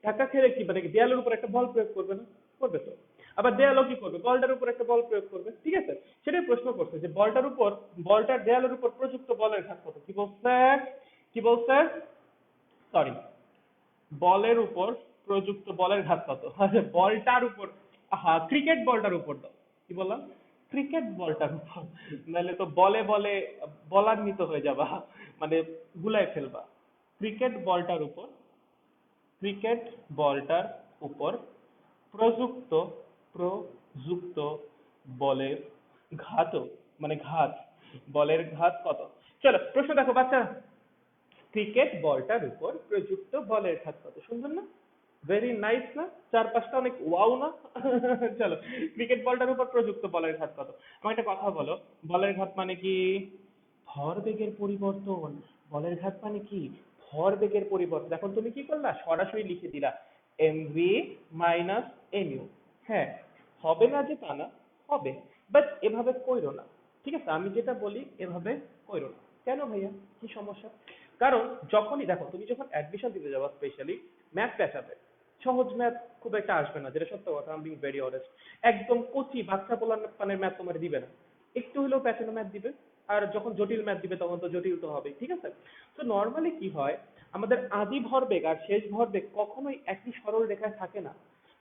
ধাক্কা খেলে কি মানে কি দেয়ালের উপর একটা বল প্রয়োগ করবে না? করবে তো। আবার দেয়ালও কি করবে? বলটার উপর একটা বল প্রয়োগ করবে, ঠিক আছে? সেটাই প্রশ্ন করছে যে বলটার উপর, বলটার দেয়ালের উপর প্রযুক্ত বলের ঘাত কত? কি বলছে? কি বলছে? সরি, বলের উপর প্রযুক্ত বলের ঘাত কত? আচ্ছা, বলটার উপর, হ্যাঁ ক্রিকেট বলটার উপর দাও। কি বললাম? ক্রিকেট বলটার উপর। নাহলে তো বলে বলে বলান্বিত হয়ে যাবা, মানে গুলাই ফেলবা। ক্রিকেট বলটার উপর, ক্রিকেট বলটার উপর প্রযুক্ত, প্রযুক্ত বলের ঘাত, মানে ঘাত, বলের ঘাত কত? চলো প্রশ্ন দেখো বাচ্চা, ক্রিকেট বলটার উপর প্রযুক্ত বলের ঘাত কত? সুন্দর না? ভেরি নাইস না? চারপাশটা অনেক ওয়াও না? চলো, ক্রিকেট বলটার উপর প্রযুক্ত বলের ঘাত কত? আমার একটা কথা বলো, বলের ঘাত মানে কি? ভরবেগের পরিবর্তন। বলের ঘাত মানে কি? ভরবেগের পরিবর্তন। এখন তুমি কি করলা? সরাসরি লিখে দিলা এমভি মাইনাস এমইউ। হ্যাঁ, হবে না যে তা না, হবে, বাট এভাবে কইরো না, ঠিক আছে? আমি যেটা বলি এভাবে কইরো না। কেন ভাইয়া, কি সমস্যা? কারণ যখনই দেখো, তুমি যখন অ্যাডমিশন দিতে যাবা স্পেশালি, ম্যাথ পেঁচাবে, সহজ ম্যাথ খুব একটা আসবে না, যেটা সত্য কথা, আমি বিং ভেরি অনেস্ট। একদম কচি বাচ্চা পোলার পানের ম্যাথ তোমার দিবে না, একটু হলেও প্যাচানো ম্যাথ দিবে। আর যখন জটিল ম্যাথ দিবে তখন তো জটিল তো হবে, ঠিক আছে? তো নর্মালি কি হয়, আমাদের আদি ভরবেগ আর শেষ ভরবেগ কখনোই একই সরল রেখায় থাকে না,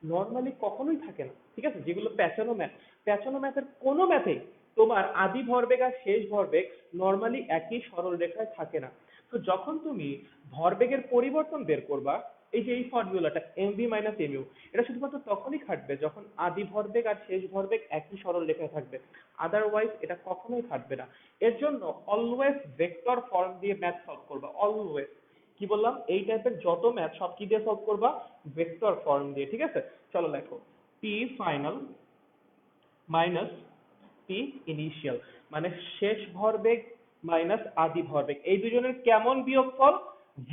নর্মালি কখনোই থাকে না, ঠিক আছে? যেগুলো প্যাচানো ম্যাথ, প্যাচানো ম্যাথের কোনো ম্যাথেই তোমার আদি ভরবেগ আর শেষ ভরবেগ নর্মালি একই সরল রেখায় থাকে না। তো যখন তুমি ভরবেগের পরিবর্তন বের করবা, এই যে এই ফর্মুলাটা এমভি মাইনাস এমইউ, এটা শুধুমাত্র তখনই খাটবে যখন আদি ভরবেগ আর শেষ ভরবেগ একই সরল রেখায় থাকবে, আদারওয়াইজ এটা কখনোই খাটবে না। এর জন্য অলওয়েজ ভেক্টর ফর্ম দিয়ে ম্যাথ সলভ করবা, অলওয়েজ। কি বললাম? এই টাইপের যত ম্যাথ সব কি দিয়ে সলভ করবা? ভেক্টর ফর্ম দিয়ে, ঠিক আছে? চলো লেখো, P final minus P initial, মানে শেষ ভরবেগ মাইনাস আদি ভরবেগ, এই দুজনের কেমন বিয়োগফল?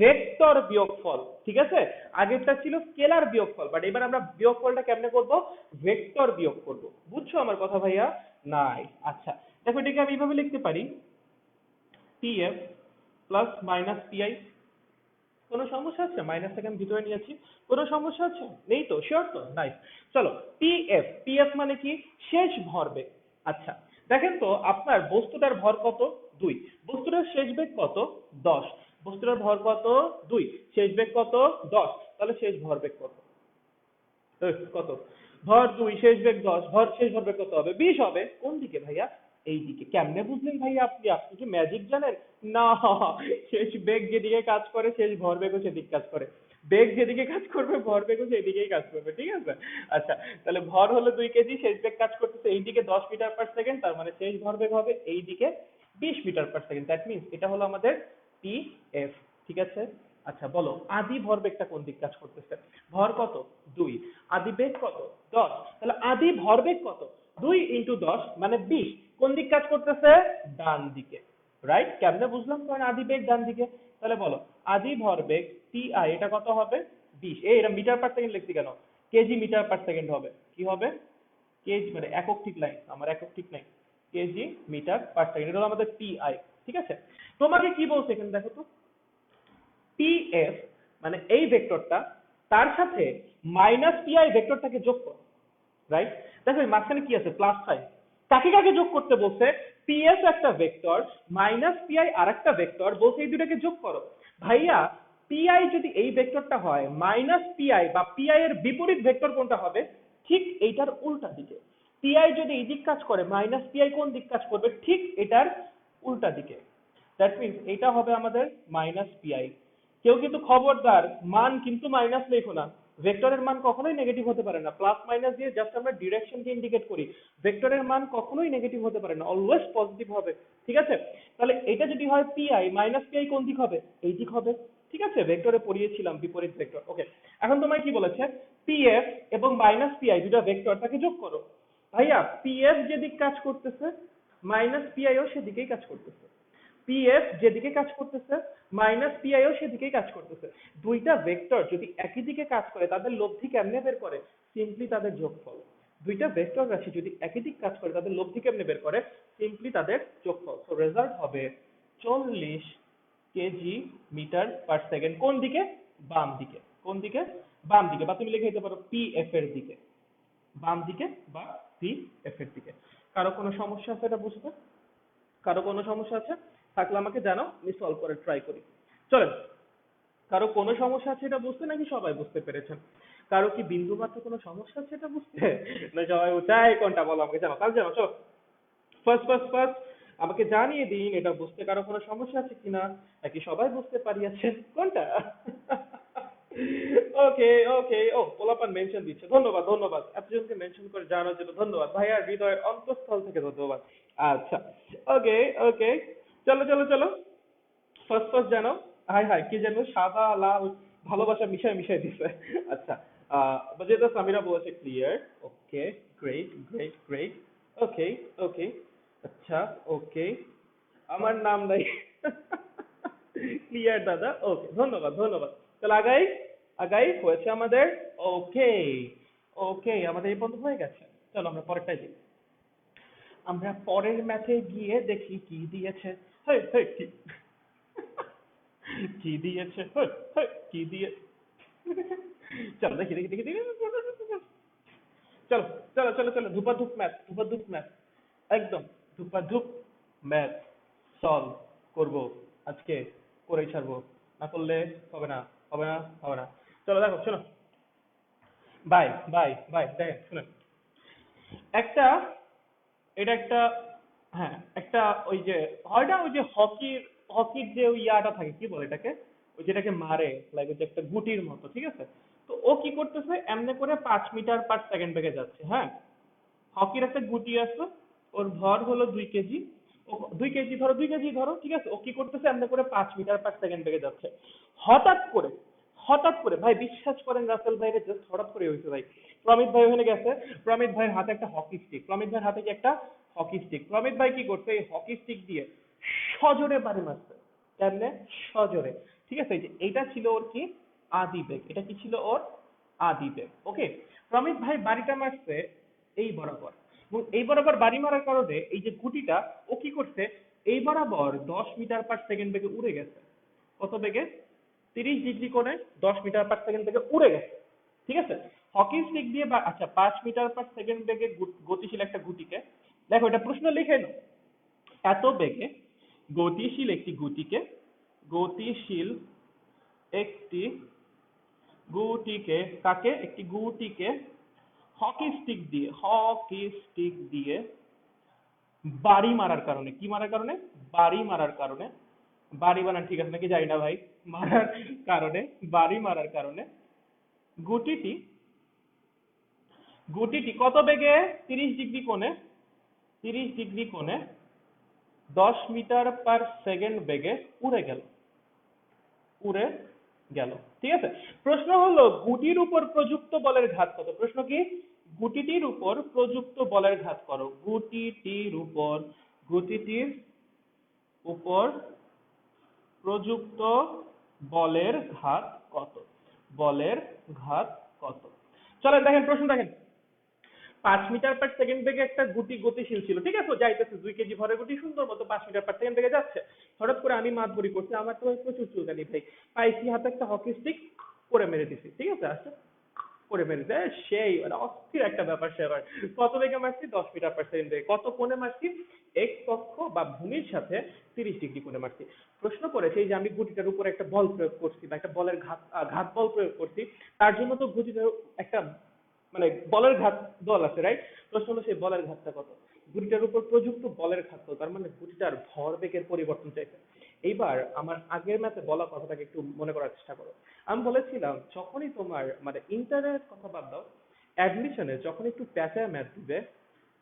ভেক্টর বিয়োগফল, ঠিক আছে? আগেরটা ছিল স্কেলার বিয়োগফল, বাট এবার আমরা বিয়োগফলটা কেমনে করব? ভেক্টর বিয়োগ করব। বুঝছো আমার কথা ভাইয়া? নাই, আচ্ছা, দেখো এটাকে আমি এইভাবে লিখতে পারি, পিএফ প্লাস মাইনাস পিআই। কোনো সমস্যা আছে? মাইনাসটাকে আমি ভিতরে নিয়েছি, কোনো সমস্যা আছে? নেই তো? শিওর তো? নাইস। চলো, পিএফ, পিএফ মানে কি? শেষ ভরবেগ। আচ্ছা, দেখেন তো আপনার বস্তুটার ভর কত? 2। বস্তুটার শেষ বেগ কত? 10। বস্তুটার ভর কত? 2, শেষ বেগ কত? 10। তাহলে শেষ ভরবেগ কত? কত? ভর 2, শেষ বেগ 10, ভর শেষ ভরবেগ কত হবে? 20 হবে। কোন দিকে ভাইয়া? এই দিকে। কেমনে বুঝলেন ভাইয়া আপনি? আপনি কি ম্যাজিক জানেন? না, শেষ বেগ যেদিকে কাজ করে শেষ ভরবেগও সেদিকে কাজ করে। বেগ যেদিকে কাজ করবে ভরবেগও সেদিকেই কাজ করবে, ঠিক আছে? আচ্ছা, তাহলে ভর হলো 2 কেজি, শেষ বেগ কাজ করতেছে এইদিকে 10 মিটার/সেকেন্ড, তার মানে শেষ ভরবেগ হবে এইদিকে 20 মিটার/সেকেন্ড। দ্যাট মিনস এটা হলো আমাদের পিএফ, ঠিক আছে? আচ্ছা বলো, আদি ভরবেগটা কোন দিক কাজ করতেছে? ভর কত? 2, আদি বেগ কত? 10, তাহলে আদি ভরবেগ কত? 2 ইন্টু 10 মানে 20। কোন দিক কাজ করতেছে? ডান দিকে, রাইট? কেমনে বুঝলাম কারণ আদি বেগ ডান দিকে? তাহলে বলো, আদি ভরবেগ টিআই এটা কত হবে? 20। এই এটা মিটার পার সেকেন্ড লিখছি কেন? কেজি মিটার পার সেকেন্ড হবে। কি হবে? কেজি মানে একক ঠিক লাইন, আমার একক ঠিক নাই, কেজি মিটার পার সেকেন্ড, এটা হলো আমাদের পিআই। ঠিক আছে, তোমাকে কি বলছে এখানে দেখো তো, পিএফ মানে এই ভেক্টরটা, তার সাথে মাইনাস পিআই ভেক্টরটাকে যোগ করো, রাইট? দেখো এই মাঝখানে কি আছে, প্লাস সাইন, কাকে কাকে যোগ করতে বলছে? পিএস একটা ভেক্টর, মাইনাস পিআই আরেকটা ভেক্টর, বলছে এই দুটাকে যোগ করো। ভাইয়া পিআই যদি এই ভেক্টরটা হয়, মাইনাস পিআই বা পিআই এর বিপরীত ভেক্টর কোনটা হবে? ঠিক এইটার উল্টা দিকে। পিআই যদি এই দিক কাজ করে, মাইনাস পিআই কোন দিক কাজ করবে? ঠিক এটার উল্টা দিকে। দ্যাট মিনস এটা হবে আমাদের মাইনাস পিআই। কেউ কিন্তু খবরদার মান কিন্তু মাইনাস লেখো না, ভেক্টরের মান কখনোই নেগেটিভ হতে পারে না। প্লাস মাইনাস দিয়ে জাস্ট আমরা ডিরেকশনকে ইন্ডিকেট করি, ভেক্টরের মান কখনোই নেগেটিভ হতে পারে না, অলওয়েজ পজিটিভ হবে। ঠিক আছে, তাহলে এটা যদি হয় পিআই, মাইনাস পিআই কোন দিক হবে? এই দিক হবে। ঠিক আছে, ভেক্টরে পড়িয়েছিলাম বিপরীত ভেক্টর। ওকে, এখন তোমায় কি বলেছে? পিএফ এবং মাইনাস পিআই দুটো ভেক্টর, তাকে যোগ করো। ভাইয়া পিএফ যেদিক কাজ করতেছে, মাইনাস পিআইও সেদিকেই কাজ করতেছে। পিএফ যেদিকে কাজ করতেছে, মাইনাস পিআইও সেদিকেই কাজ করতেছে। দুইটা ভেক্টর যদি একই দিকে কাজ করে, তাদের লব্ধি কেমনে বের করে? সিম্পলি তাদের যোগফল। দুইটা ভেক্টর রাশি যদি একই দিক কাজ করে, তাদের লব্ধি কেমনে বের করে? সিম্পলি তাদের যোগফল। সো রেজাল্ট হবে 40 কেজি মিটার পার সেকেন্ড। কোন দিকে? বাম দিকে। কোন দিকে? বাম দিকে, বা তুমি লিখে দিতে পারো পিএফ এর দিকে, বাম দিকে বা পিএফ এর দিকে। কারো কোনো সমস্যা আছে এটা বুঝতে? কারো কোনো সমস্যা আছে? থাকলে আমাকে জানাও, আমি সলভ করে ট্রাই করি। চলেন, কারো কোনো সমস্যা আছে এটা বুঝতে, নাকি সবাই বুঝতে পেরেছেন? কারো কি বিন্দু মাত্র কোনো সমস্যা আছে এটা বুঝতে, না সবাই চাই কোনটা বলো আমাকে, জানাও তাহলে জানাও। চলো, ফার্স্ট ফার্স্ট ফার্স্ট আমাকে জানিয়ে দিন এটা বুঝতে কারো কোনো সমস্যা আছে কিনা, নাকি সবাই বুঝতে পারিয়াছেন কোনটা? ওকে ওকে, ও পোলাপান মেনশন দিচ্ছে, ধন্যবাদ ধন্যবাদ, এতজনকে মেনশন করে জানার জন্য ধন্যবাদ ভাইয়া, হৃদয়ের অন্তঃস্থল থেকে ধন্যবাদ। আচ্ছা, ওকে ওকে, চলো চলো চলো, ফার্স্ট ফার্স্ট জানো। হাই হাই, কি জানো, সাদা লাল ভালোবাসা মিশাই মিশাই দিছে। আচ্ছা, যেটা সামিরা বলেছে ক্লিয়ার। ওকে, গ্রেট গ্রেট গ্রেট। ওকে ওকে, আচ্ছা ওকে, আমার নাম নাই। ক্লিয়ার দাদা, ওকে, ধন্যবাদ ধন্যবাদ। তাহলে আগাই, আগাই হয়েছে আমাদের। ওকে ওকে, আমাদের এই পর্যন্ত হয়ে গেছে। চলো আমরা পরেরটাই যাই। আমরা পরের ম্যাথে গিয়ে দেখি কি দিয়েছে। হেই হেই, কি কি দিয়েছে? হেই হেই, কি দিয়ে, চলো দেখি দেখি দেখি দেখি। চলো চলো চলো চলো, ধুপাধুপ ম্যাথ, ধুপাধুপ ম্যাথ, একদম ধুপাধুপ ম্যাথ সলভ করব আজকে, করেই ছাড়বো, না করলে হবে না, হবে না, হবে না। চলো দেখো, শোনো, বাই বাই বাই, দেখেন শুনেন, একটা, এটা একটা, হ্যাঁ একটা, ওই যে হয় না, ওই যে হকির, হকির যে ওই ইয়াটা থাকে, কি বলে এটাকে, ওই যেটাকে মারে, লাইক ওই যে একটা গুটির মতো, ঠিক আছে? তো ও কি করতেছে, এমনি করে 5 মিটার পার সেকেন্ড বেগে যাচ্ছে, হ্যাঁ। হকির একটা গুটি আছে, ওর ভর হলো 2 কেজি, ও 2 কেজি ধরো, 2 কেজি ধরো, ঠিক আছে? ও কি করতেছে, এমনি করে 5 মিটার পার সেকেন্ড বেগে যাচ্ছে। হঠাৎ করে, হঠাৎ করে ভাই বিশ্বাস করেন রাসেল ভাইরে, জাস্ট হঠাৎ করে হয়েছে ভাই। প্রমিত ভাই ওখানে গেছে, প্রমিত ভাইয়ের হাতে একটা হকি স্টিক, প্রমিত ভাইয়ের হাতে কি একটা হকি স্টিক, প্রমিত ভাই কি করছে, এই হকি স্টিক দিয়ে সজোরে বাড়ি মারছে। কেমনে? সজোরে। ঠিক আছে, এই যে এইটা ছিল ওর কি, আদি বেগ, এটা কি ছিল ওর আদি বেগ। ওকে, প্রমিত ভাই বাড়িটা মারছে এই বরাবর, এবং এই বরাবর বাড়ি মারার কারণে এই যে গুটিটা, ও কি করছে, এই বরাবর 10 মিটার পার সেকেন্ড বেগে উড়ে গেছে। কত বেগে? 30 ডিগ্রি কোণে 10 মিটার পার সেকেন্ড বেগে উড়ে গেছে। ঠিক আছে, হকি স্টিক দিয়ে আচ্ছা 5 মিটার পার সেকেন্ড বেগে গতিশীল একটা গুটিকে, দেখো এটা প্রশ্ন লিখে নাও, এত বেগে গতিশীল একটি গুটিকে, গতিশীল একটি গুটিকে, কাকে? একটি গুটিকে হকি স্টিক দিয়ে, হকি স্টিক দিয়ে বাড়ি মারার কারণে, কি মারার কারণে? বাড়ি মারার কারণে, বাড়ি বানান ঠিক আছে নাকি জানি না ভাই, মারার কারণে, বাড়ি মারার কারণে গুটিটি, গুটিটি কত বেগে? 30 ডিগ্রি কোণে, 30 ডিগ্রি কোণে 10 মিটার পার সেকেন্ড বেগে উড়ে গেল, উড়ে গেল। ঠিক আছে, প্রশ্ন হলো গুটির উপর প্রযুক্ত বলের ঘাত কত? প্রশ্ন কি? গুটিটির উপর প্রযুক্ত বলের ঘাত করো, গুটিটির উপর, গুটিটির উপর প্রযুক্ত বলের ঘাত কত? বলের ঘাত কত? চলেন দেখেন প্রশ্ন দেখেন, 5 মিটার পার সেকেন্ড বেগে একটা গুটি গতিশীল ছিল, ঠিক আছে, ও যাইতেছে 2 কেজি ভরের গুটি সুন্দর মতো 5 মিটার পার সেকেন্ড বেগে যাচ্ছে। হঠাৎ করে আমি মাতবরি করছি, আমার তো ভাই প্রচুর চুলকানি ভাই, পাইছি হাতে একটা হকি স্টিক, করে মেরে দিছি, ঠিক আছে, আচ্ছা, করে ফেলছে সেই মানে অস্থির একটা ব্যাপার স্যাপার। কত বেগে মারছি? 10 মিটার পার সেকেন্ড বেগে। কত কোণে মারছি? এক্স অক্ষ বা ভূমির সাথে 30 ডিগ্রি কোণে মারছি। প্রশ্ন করেছে এই যে আমি গুটিটার উপরে একটা বল প্রয়োগ করছি বা একটা বলের ঘাত বল প্রয়োগ করছি, তার জন্য তো গুটিটার একটা মানে বলের ঘাত বল আছে, রাইট? প্রশ্ন হলো সেই বলের ঘাতটা কত? গুটিটার উপর প্রযুক্ত বলের ঘাত কত? তার মানে গুটিটার ভরবেগের পরিবর্তন চাইছে। এইবার আমার আগের ম্যাথে বলা কথাটাকে একটু মনে করার চেষ্টা করো। আমি বলেছিলাম যখনই তোমার মানে ইন্টারের কথা বাদ দাও, অ্যাডমিশনে যখন একটু প্যাঁচা ম্যাথ দিবে,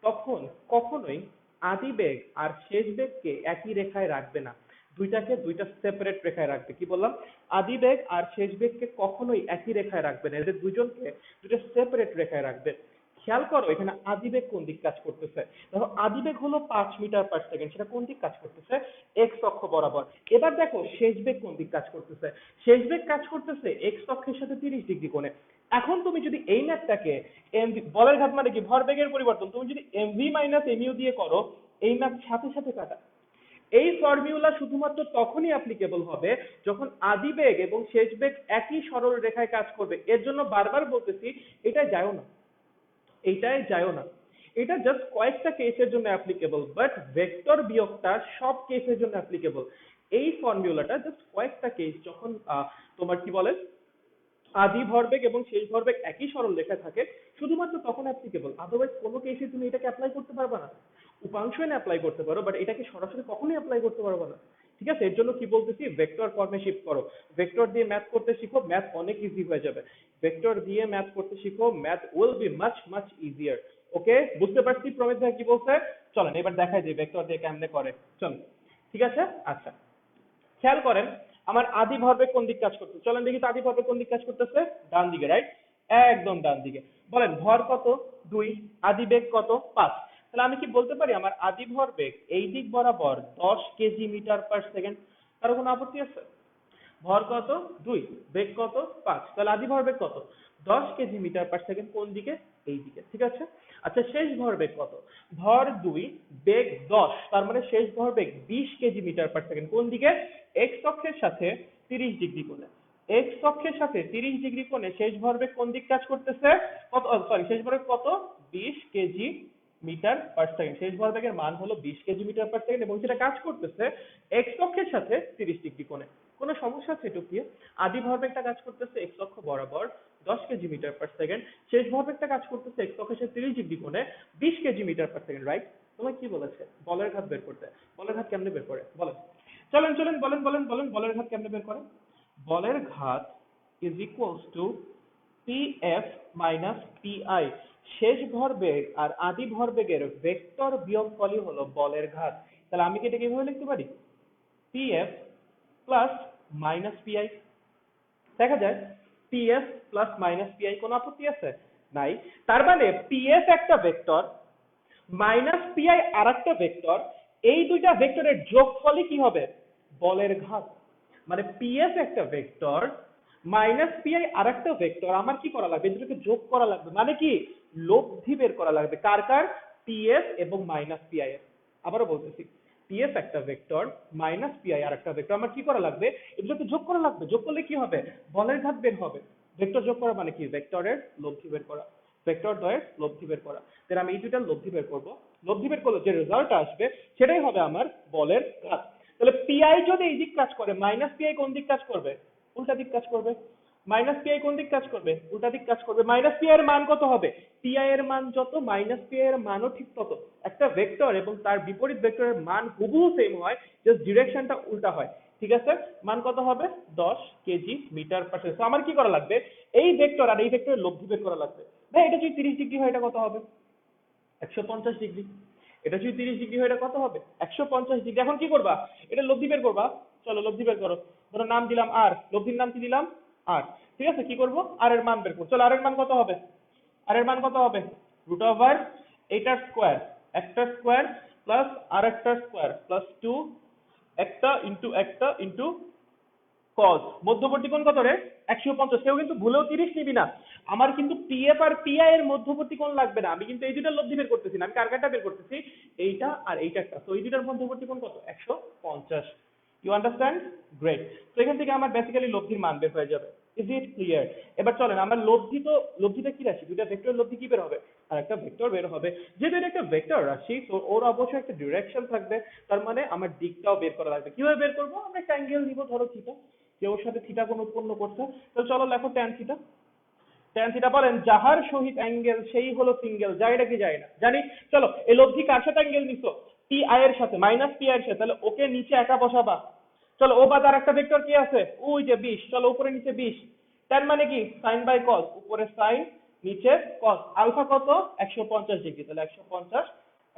তখন কখনোই আদি বেগ আর শেষ বেগকে একই রেখায় রাখবে না, দুইটাকে দুইটা সেপারেট রেখায় রাখবে। কি বললাম? আদি বেগ আর শেষ বেগকে কখনোই একই রেখায় রাখবে না, এদের দুজনকে দুইটা সেপারেট রেখায় রাখবে। খেয়াল করো এখানে আদি বেগ কোন দিক কাজ করতেছে। দেখো আদি বেগ হলো 5 মিটার পার সেকেন্ড, সেটা কোন দিক কাজ করতেছে? এক্স অক্ষ বরাবর। এবার দেখো শেষ বেগ কোন দিক কাজ করতেছে? শেষ বেগ কাজ করতেছে এক্স অক্ষের সাথে 30 ডিগ্রি কোণে। এখন তুমি যদি এই ম্যাথটাকে বলের ঘাত মানে কি ভরবেগের পরিবর্তন, তুমি যদি এমভি মাইনাস এমইউ দিয়ে করো, এই ম্যাথ সাথে সাথে কাটা। এই ফর্মুলা শুধুমাত্র তখনই অ্যাপ্লিকেবল হবে যখন আদি বেগ এবং শেষ বেগ একই সরল রেখায় কাজ করবে। এর জন্য বারবার বলতেছি এটা যায়ও না, এইটাই যায়ও না। এটা জাস্ট কয়েকটা কেসের জন্য অ্যাপ্লিকেবল, বাট ভেক্টর বিয়োগটা সব কেসের জন্য অ্যাপ্লিকেবল। এই ফর্মুলাটা জাস্ট কয়েকটা কেস, যখন তোমার কি বলে আদি ভরবেগ এবং শেষ ভরবেগ একই সরল রেখায় থাকে, শুধুমাত্র তখন অ্যাপ্লিকেবল। আদারওয়াইজ কোনো কেসে তুমি এটাকে অ্যাপ্লাই করতে পারবে না। উপাংশ এনে অ্যাপ্লাই করতে পারো, বাট এটাকে সরাসরি কখনোই অ্যাপ্লাই করতে পারবে না। ঠিক আছে, এর জন্য কি বলতেছি, ভেক্টর ফর্মে শিফট করো। ভেক্টর দিয়ে ম্যাথ করতে শিখো, ম্যাথ অনেক ইজি হয়ে যাবে। ভেক্টর দিয়ে ম্যাথ করতে শিখো, math will be much much easier. Okay, বুঝতে পারছি প্রমিত ভাই কি বলছে। চলেন এবার দেখাই যে ভেক্টর দিয়ে কেমনে করে। চলুন, ঠিক আছে। আচ্ছা, খেয়াল করেন আমার আদি ভরবেগ কোন দিক কাজ করতেছে, চলেন দেখি তো আদি ভরবেগ কোন দিক কাজ করতেছে। ডান দিকে, রাইট? একদম ডান দিকে। বলেন ভর কত? 2। আদি বেগ কত? 5। তাহলে আমি কি বলতে পারি আমার আদি ভরবেগ এই দিক বরাবর 10 কেজি মিটার পার সেকেন্ড? কারো কোনো আপত্তি আছে? ভর কত? 2, বেগ কত? 5, তাহলে আদি ভরবেগ কত? 10 কেজি মিটার পার সেকেন্ড। কোন দিকে? এই দিকে, ঠিক আছে। আচ্ছা, শেষ ভরবেগ কত? ভর 2, বেগ 10, তার মানে শেষ ভরবেগ 20 কেজি মিটার পার সেকেন্ড। কোন দিকে? এক্স অক্ষের সাথে 30 ডিগ্রি কোণে। এক্স অক্ষের সাথে 30 ডিগ্রি কোণে শেষ ভরবেগ কোন দিক কাজ করতেছে? কত? সরি, শেষ ভরবেগ কত? 20 কেজি মিটার পার সেকেন্ড। শেষ ভরবেগের মান হলো 20 কেজি মিটার পার সেকেন্ড এবং সেটা কাজ করতেছে এক্স অক্ষের সাথে 30 ডিগ্রি কোণে। কোনো সমস্যা আছে একটু কি? আদি ভরবেগটা কাজ করতেছে এক্স অক্ষ বরাবর 10 কেজি মিটার পার সেকেন্ড, শেষ ভরবেগটা কাজ করতেছে এক্স অক্ষের সাথে 30 ডিগ্রি কোণে 20 kg metre per second, right? তোমায় কি বলেছে? বলের ঘাত বের করতে। বলের ঘাত কেমনে বের করে বলেন? চলেন চলেন, বলেন বলেন বলেন, বলের ঘাত কেমনে বের করে? বলের ঘাত is equals to PF minus PI. শেষ ভরবেগ আর আদি ভরবেগের ভেক্টর বিয়োগফলই হলো বলের ঘাত। তাহলে আমি কি এটাকে এভাবে লিখতে পারি? PF plus minus PI. দেখা যায় পিএফ প্লাস মাইনাস পিআই, কোনো আপত্তি আছে? নাই। তার মানে পিএফ একটা ভেক্টর, মাইনাস পিআই আর একটা ভেক্টর, এই দুইটা ভেক্টরের যোগফলই কি হবে? বলের ঘাত। মানে পিএফ একটা ভেক্টর, মাইনাস পিআই আর একটা ভেক্টর, আমার কি করা লাগবে? দুটোকে যোগ করা লাগবে, মানে কি লব্ধি বের করা লাগবে। কার কার? পিএফ এবং মাইনাস পিআই এর। আবারও বলতেছি, পিএফ একটা ভেক্টর, মাইনাস পিআই আর একটা ভেক্টর, আমার কি করা লাগবে? এগুলোকে যোগ করা লাগবে। যোগ করলে কি হবে? বলের ঘাত বের হবে। ভেক্টর যোগ করা মানে কি? ভেক্টরের লব্ধি বের করা। ভেক্টর দ্বয়ের লব্ধি বের করা। তাহলে আমি এই দুইটার লব্ধি বের করব। লব্ধি বের করলে যে রেজাল্ট আসবে সেটাই হবে আমার বলের ঘাত। তাহলে পিআই যদি এই দিক কাজ করে, মাইনাস পিআই কোন দিক কাজ করবে? উল্টা দিক কাজ করবে। মাইনাস পিআই কোন দিক কাজ করবে? উল্টা দিক কাজ করবে। মাইনাস পিআই এর মান কত হবে? পিআই এর মান যত, মাইনাস পিআই এর মানও ঠিক তত। একটা ভেক্টর এবং তার বিপরীত ভেক্টরের মান হুবহু সেম হয়, জাস্ট ডিরেকশনটা উল্টা হয়। ঠিক আছে, মান কত হবে? 10 কেজি মিটার পার সেকেন্ড। তো আমার কি করা লাগবে? এই ভেক্টর আর এই ভেক্টরের লব্ধি বের করা লাগবে। ভাই এটা যদি 30 ডিগ্রি হয় এটা কত হবে? 150 ডিগ্রি। এটা যদি 30 ডিগ্রি হয় এটা কত হবে? 150 ডিগ্রি। এখন কি করবা? এটা লব্ধি বের করবা। চলো লব্ধি বের করো। ধরো নাম দিলাম আর, লব্ধির নাম কি দিলাম? আর। ঠিক আছে, কি করব? আর এর মান বের করব। চলো আর এর মান কত হবে? আর এর মান কত হবে? রুট ওভার এইটার স্কোয়ার, একটা স্কোয়ার প্লাস আর একটা স্কোয়ার প্লাস 2, একটা ইন্টু কজ মধ্যবর্তী কোণ কত রে 150, কেউ কিন্তু ভুলেও 30 নিবি না। আমার কিন্তু পিএফ আর পিআই এর মধ্যবর্তী কোণ লাগবে না, আমি কিন্তু এই দুইটার লব্ধি বের করতেছি না, আমি কার বের করতেছি, এইটা আর এইটারটা। তো এই দুইটার মধ্যবর্তী কোণ কত 150। You understand? গ্রেট। তো এখান থেকে আমার বেসিক্যালি লব্ধির মান বের হয়ে যাবে। Is it clear? এবার চলেন আমার লব্ধি, তো লব্ধিটা কি রাশি, দুইটা ভেক্টর লব্ধি কি বের হবে, আর একটা ভেক্টর বের হবে। যেহেতু এটা একটা ভেক্টর রাশি তো ওর অবশ্যই একটা ডিরেকশন থাকবে, তার মানে আমার দিকটাও বের করা লাগবে। কিভাবে বের করবো, আমরা একটা অ্যাঙ্গেল নিব, ধরো থিটা, যে ওর সাথে থিটা কোণ উৎপন্ন করছে। তো চলো লেখো ট্যান থিটা। ট্যান থিটা বলেন যাহার সহিত অ্যাঙ্গেল সেই হলো সিঙ্গেল, যায় নাকি যায় না জানি। চলো এই লব্ধি কার সাথে অ্যাঙ্গেল নিছো, পি আই এর সাথে, মাইনাস পি আই এর সাথে, তাহলে ওকে নিচে একা বসাবা। চলো ও বাদ আর একটা ভেক্টর কি আছে, ওই যে 20, চলো উপরে নিচে 20। ট্যান মানে কি সাইন বাই কস, উপরে সাইন নিচে কস, আলফা কত 150 ডিগ্রি, তাহলে 150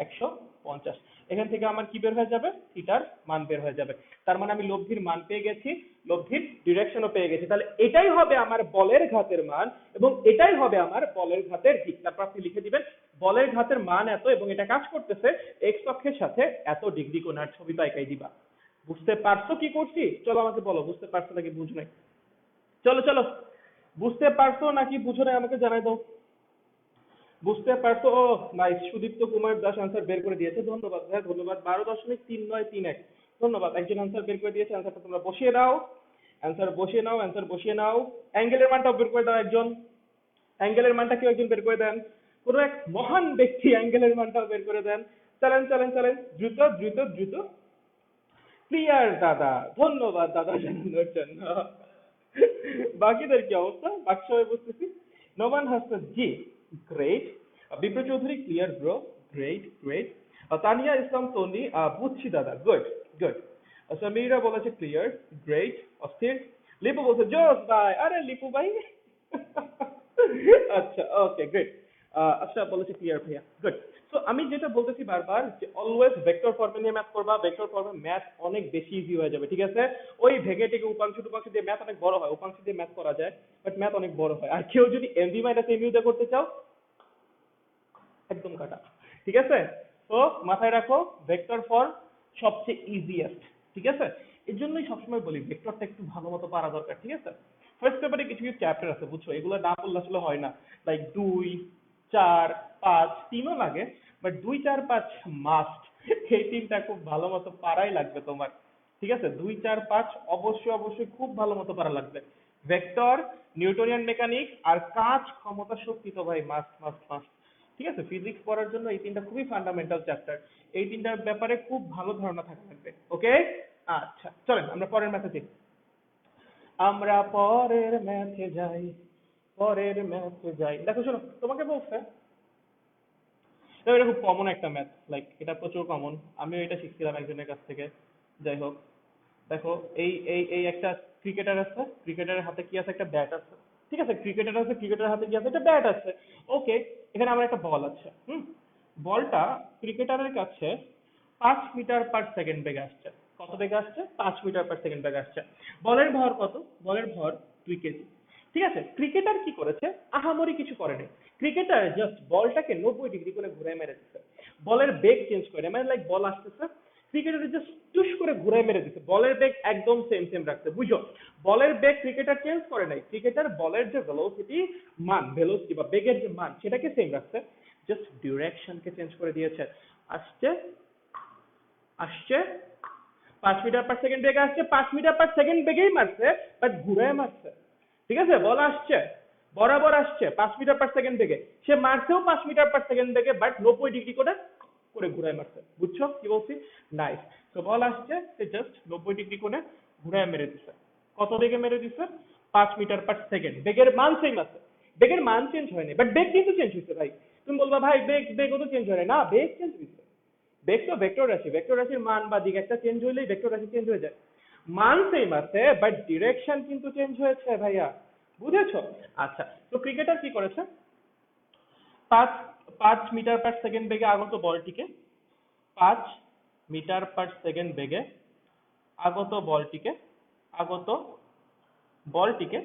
150। এখান থেকে আমার কি বের হয়ে যাবে, থিটার মান বের হয়ে যাবে। তার মানে আমি লব্ধির মান পেয়ে গেছি, লব্ধির ডিরেকশনও পেয়ে গেছি। তাহলে এটাই হবে আমার বলের ঘাতের মান এবং এটাই হবে আমার বলের ঘাতের দিক। তারপর আপনি লিখে দিবেন বলের ঘাতের মান এত এবং এটা কাজ করতেছে এক্স অক্ষের সাথে এত ডিগ্রি কোণ, আর ছবি তো একাই দিবা। বুঝতে পারছো কি করছি? চলো আমাকে বলো বুঝতে পারছো নাকি বুঝো নাই। চলো চলো, বুঝতে পারছো নাকি বুঝো নাই আমাকে জানাই দাও। বুঝতে পারছো? ও নাইস, সুদীপ্ত কুমার দাস আনসার বের করে দিয়েছে, ধন্যবাদ ভাই, ধন্যবাদ। 12.3931, ধন্যবাদ, একজন আনসার বের করে দিয়েছে। আনসারটা তোমরা বসিয়ে দাও, অ্যান্সার বসিয়ে নাও, অ্যান্সার বসিয়ে নাও। অ্যাঙ্গেলের মানটাও বের করে দাও একজন, অ্যাঙ্গেলের মানটা কেউ একজন বের করে দেন, কোনো এক মহান ব্যক্তি অ্যাঙ্গেলের মানটাও বের করে দেন। চলেন চলেন চলেন, দ্রুত দ্রুত দ্রুত। ক্লিয়ার দাদা, ধন্যবাদ দাদা জানানোর জন্য। বাকিদের কি অবস্থা, বাকি সবাই বুঝতেছি। Noman Hasan ji, great. Bipro Chowdhury clear bro, great great. Tania Islam Toni বুঝছি দাদা, গুড গুড। সমীরা বলেছে ক্লিয়ার, গ্রেট, অস্থির। লিপু বলছে জোস ভাই, আরে লিপু ভাই। আচ্ছা ওকে গ্রেট। আচ্ছা বলেছে ক্লিয়ার ভাইয়া, গুড। তো আমি যেটা বলতেছি বারবার যে অলওয়েজ ভেক্টর ফর্মে নিয়ে ম্যাথ করবা, ভেক্টর ফর্মে ম্যাথ অনেক বেশি ইজি হয়ে যাবে, ঠিক আছে? ওই ভেগে টেকে উপাংশ টুপাংশ দিয়ে ম্যাথ অনেক বড় হয়, উপাংশ দিয়ে ম্যাথ করা যায় বাট ম্যাথ অনেক বড় হয়। আর কেউ যদি এমভি মাইনাস এমইউ দিয়ে করতে চাও একদম কাটা, ঠিক আছে? তো মাথায় রাখো ভেক্টর ফর্ম সবচেয়ে ইজিয়েস্ট, ঠিক আছে? এর জন্যই সবসময় বলি ভেক্টরটা একটু ভালো মতো পারা দরকার, ঠিক আছে? ফার্স্ট পেপারে কিছু কিছু চ্যাপ্টার আছে বুঝছো, এগুলো না পড়লে আসলে হয় না। লাইক 2, 4, 5, 3ও লাগে, বাট 2, 4, 5 মাস্ট। এই তিনটা খুব ভালো মতো পারাই লাগবে তোমার, ঠিক আছে? 2, 4, 5 অবশ্যই অবশ্যই খুব ভালো মতো পারা লাগবে। ভেক্টর, নিউটনিয়ান মেকানিক্স আর কাজ ক্ষমতা শক্তি তো ভাই মাস্ট মাস্ট মাস্ট, ঠিক আছে? ফিজিক্স পড়ার জন্য এই তিনটা খুবই ফান্ডামেন্টাল চ্যাপ্টার, এই তিনটার ব্যাপারে খুব ভালো ধারণা থাকা লাগবে, ওকে? আচ্ছা চলেন আমরা পরের ম্যাথে যাই, আমরা পরের ম্যাথে যাই, পরের ম্যাথে যাই। দেখো শোনো, তোমাকে বলছে দেখো এটা খুব কমন একটা ম্যাথ, লাইক এটা প্রচুর কমন, আমিও এটা শিখছিলাম একজনের কাছ থেকে। যাই হোক, দেখো এই এই এই একটা ক্রিকেটার আছে, ক্রিকেটারের হাতে কি আছে, একটা ব্যাট আছে, ঠিক আছে? ক্রিকেটার আছে, ক্রিকেটারের হাতে কি আছে, একটা ব্যাট আছে, ওকে? এখানে আমার একটা বল আছে, বলটা ক্রিকেটারের কাছে 5 মিটার/সেকেন্ড বেগে আসছে। কত বেগে আসছে? 5 মিটার/সেকেন্ড বেগে আসছে। বলের ভর কত? বলের ভর 2 কেজি, ঠিক আছে? ক্রিকেটার কি করেছে, আহামরি কিছু করেনি। ক্রিকেটার জাস্ট বলটাকে 90 ডিগ্রি করে ঘুরে মেরে দিচ্ছে, বলের বেগ চেঞ্জ করে, মানে লাইক বল আসতেছে, ক্রিকেটার জাস্ট টুস করে ঘুরে মেরে দিচ্ছে, বলের বেগ একদম সেম সেম রাখছে, বুঝো? বলের বেগ ক্রিকেটার চেঞ্জ করে নাই, ক্রিকেটার বলের যে ভেলোসিটি মান, ভেলোসিটি বা বেগের যে মান সেটাকে সেম রাখছে, জাস্ট ডিরেকশনকে চেঞ্জ করে দিয়েছে। আসছে আসছে 5 মিটার/সেকেন্ড বেগে আসছে, 5 মিটার/সেকেন্ড বেগেই মারছে, বাট ঘুরে মারছে, ঠিক আছে? বল আসছে বরাবর আসছে 5 মিটার/সেকেন্ড বেগে, সে মারছেও 5 মিটার/সেকেন্ড বেগে, বাট 90 ডিগ্রি করে করে ঘুরায় মারছে, বুঝছো কি বলছি? নাইস। তো বল আসছে, সে জাস্ট 90 ডিগ্রি করে ঘুরায় মেরে দিছে। কত বেগে মেরে দিছে? 5 মিটার/সেকেন্ড, বেগের মান সেম আছে, বেগের মান চেঞ্জ হয়নি, বাট বেগ কিন্তু চেঞ্জ হয়েছে ভাই। তুমি বলবা ভাই বেগও তো চেঞ্জ হয় না, বেগ চেঞ্জ হয়েছে। বেগ তো ভেক্টর রাশি, ভেক্টর রাশির মান বা দিক একটা চেঞ্জ হইলেই ভেক্টর রাশি চেঞ্জ হয়ে যায়। মান সেম আছে বাট ডিরেকশন কিন্তু চেঞ্জ হয়েছে ভাইয়া, বুঝেছো? আচ্ছা, তো ক্রিকেটার কি করেছে, পাঁচ 5 মিটার/সেকেন্ড বেগে আগত বলটিকে, 5 মিটার/সেকেন্ড বেগে আগত বলটিকে, আগত বলটিকে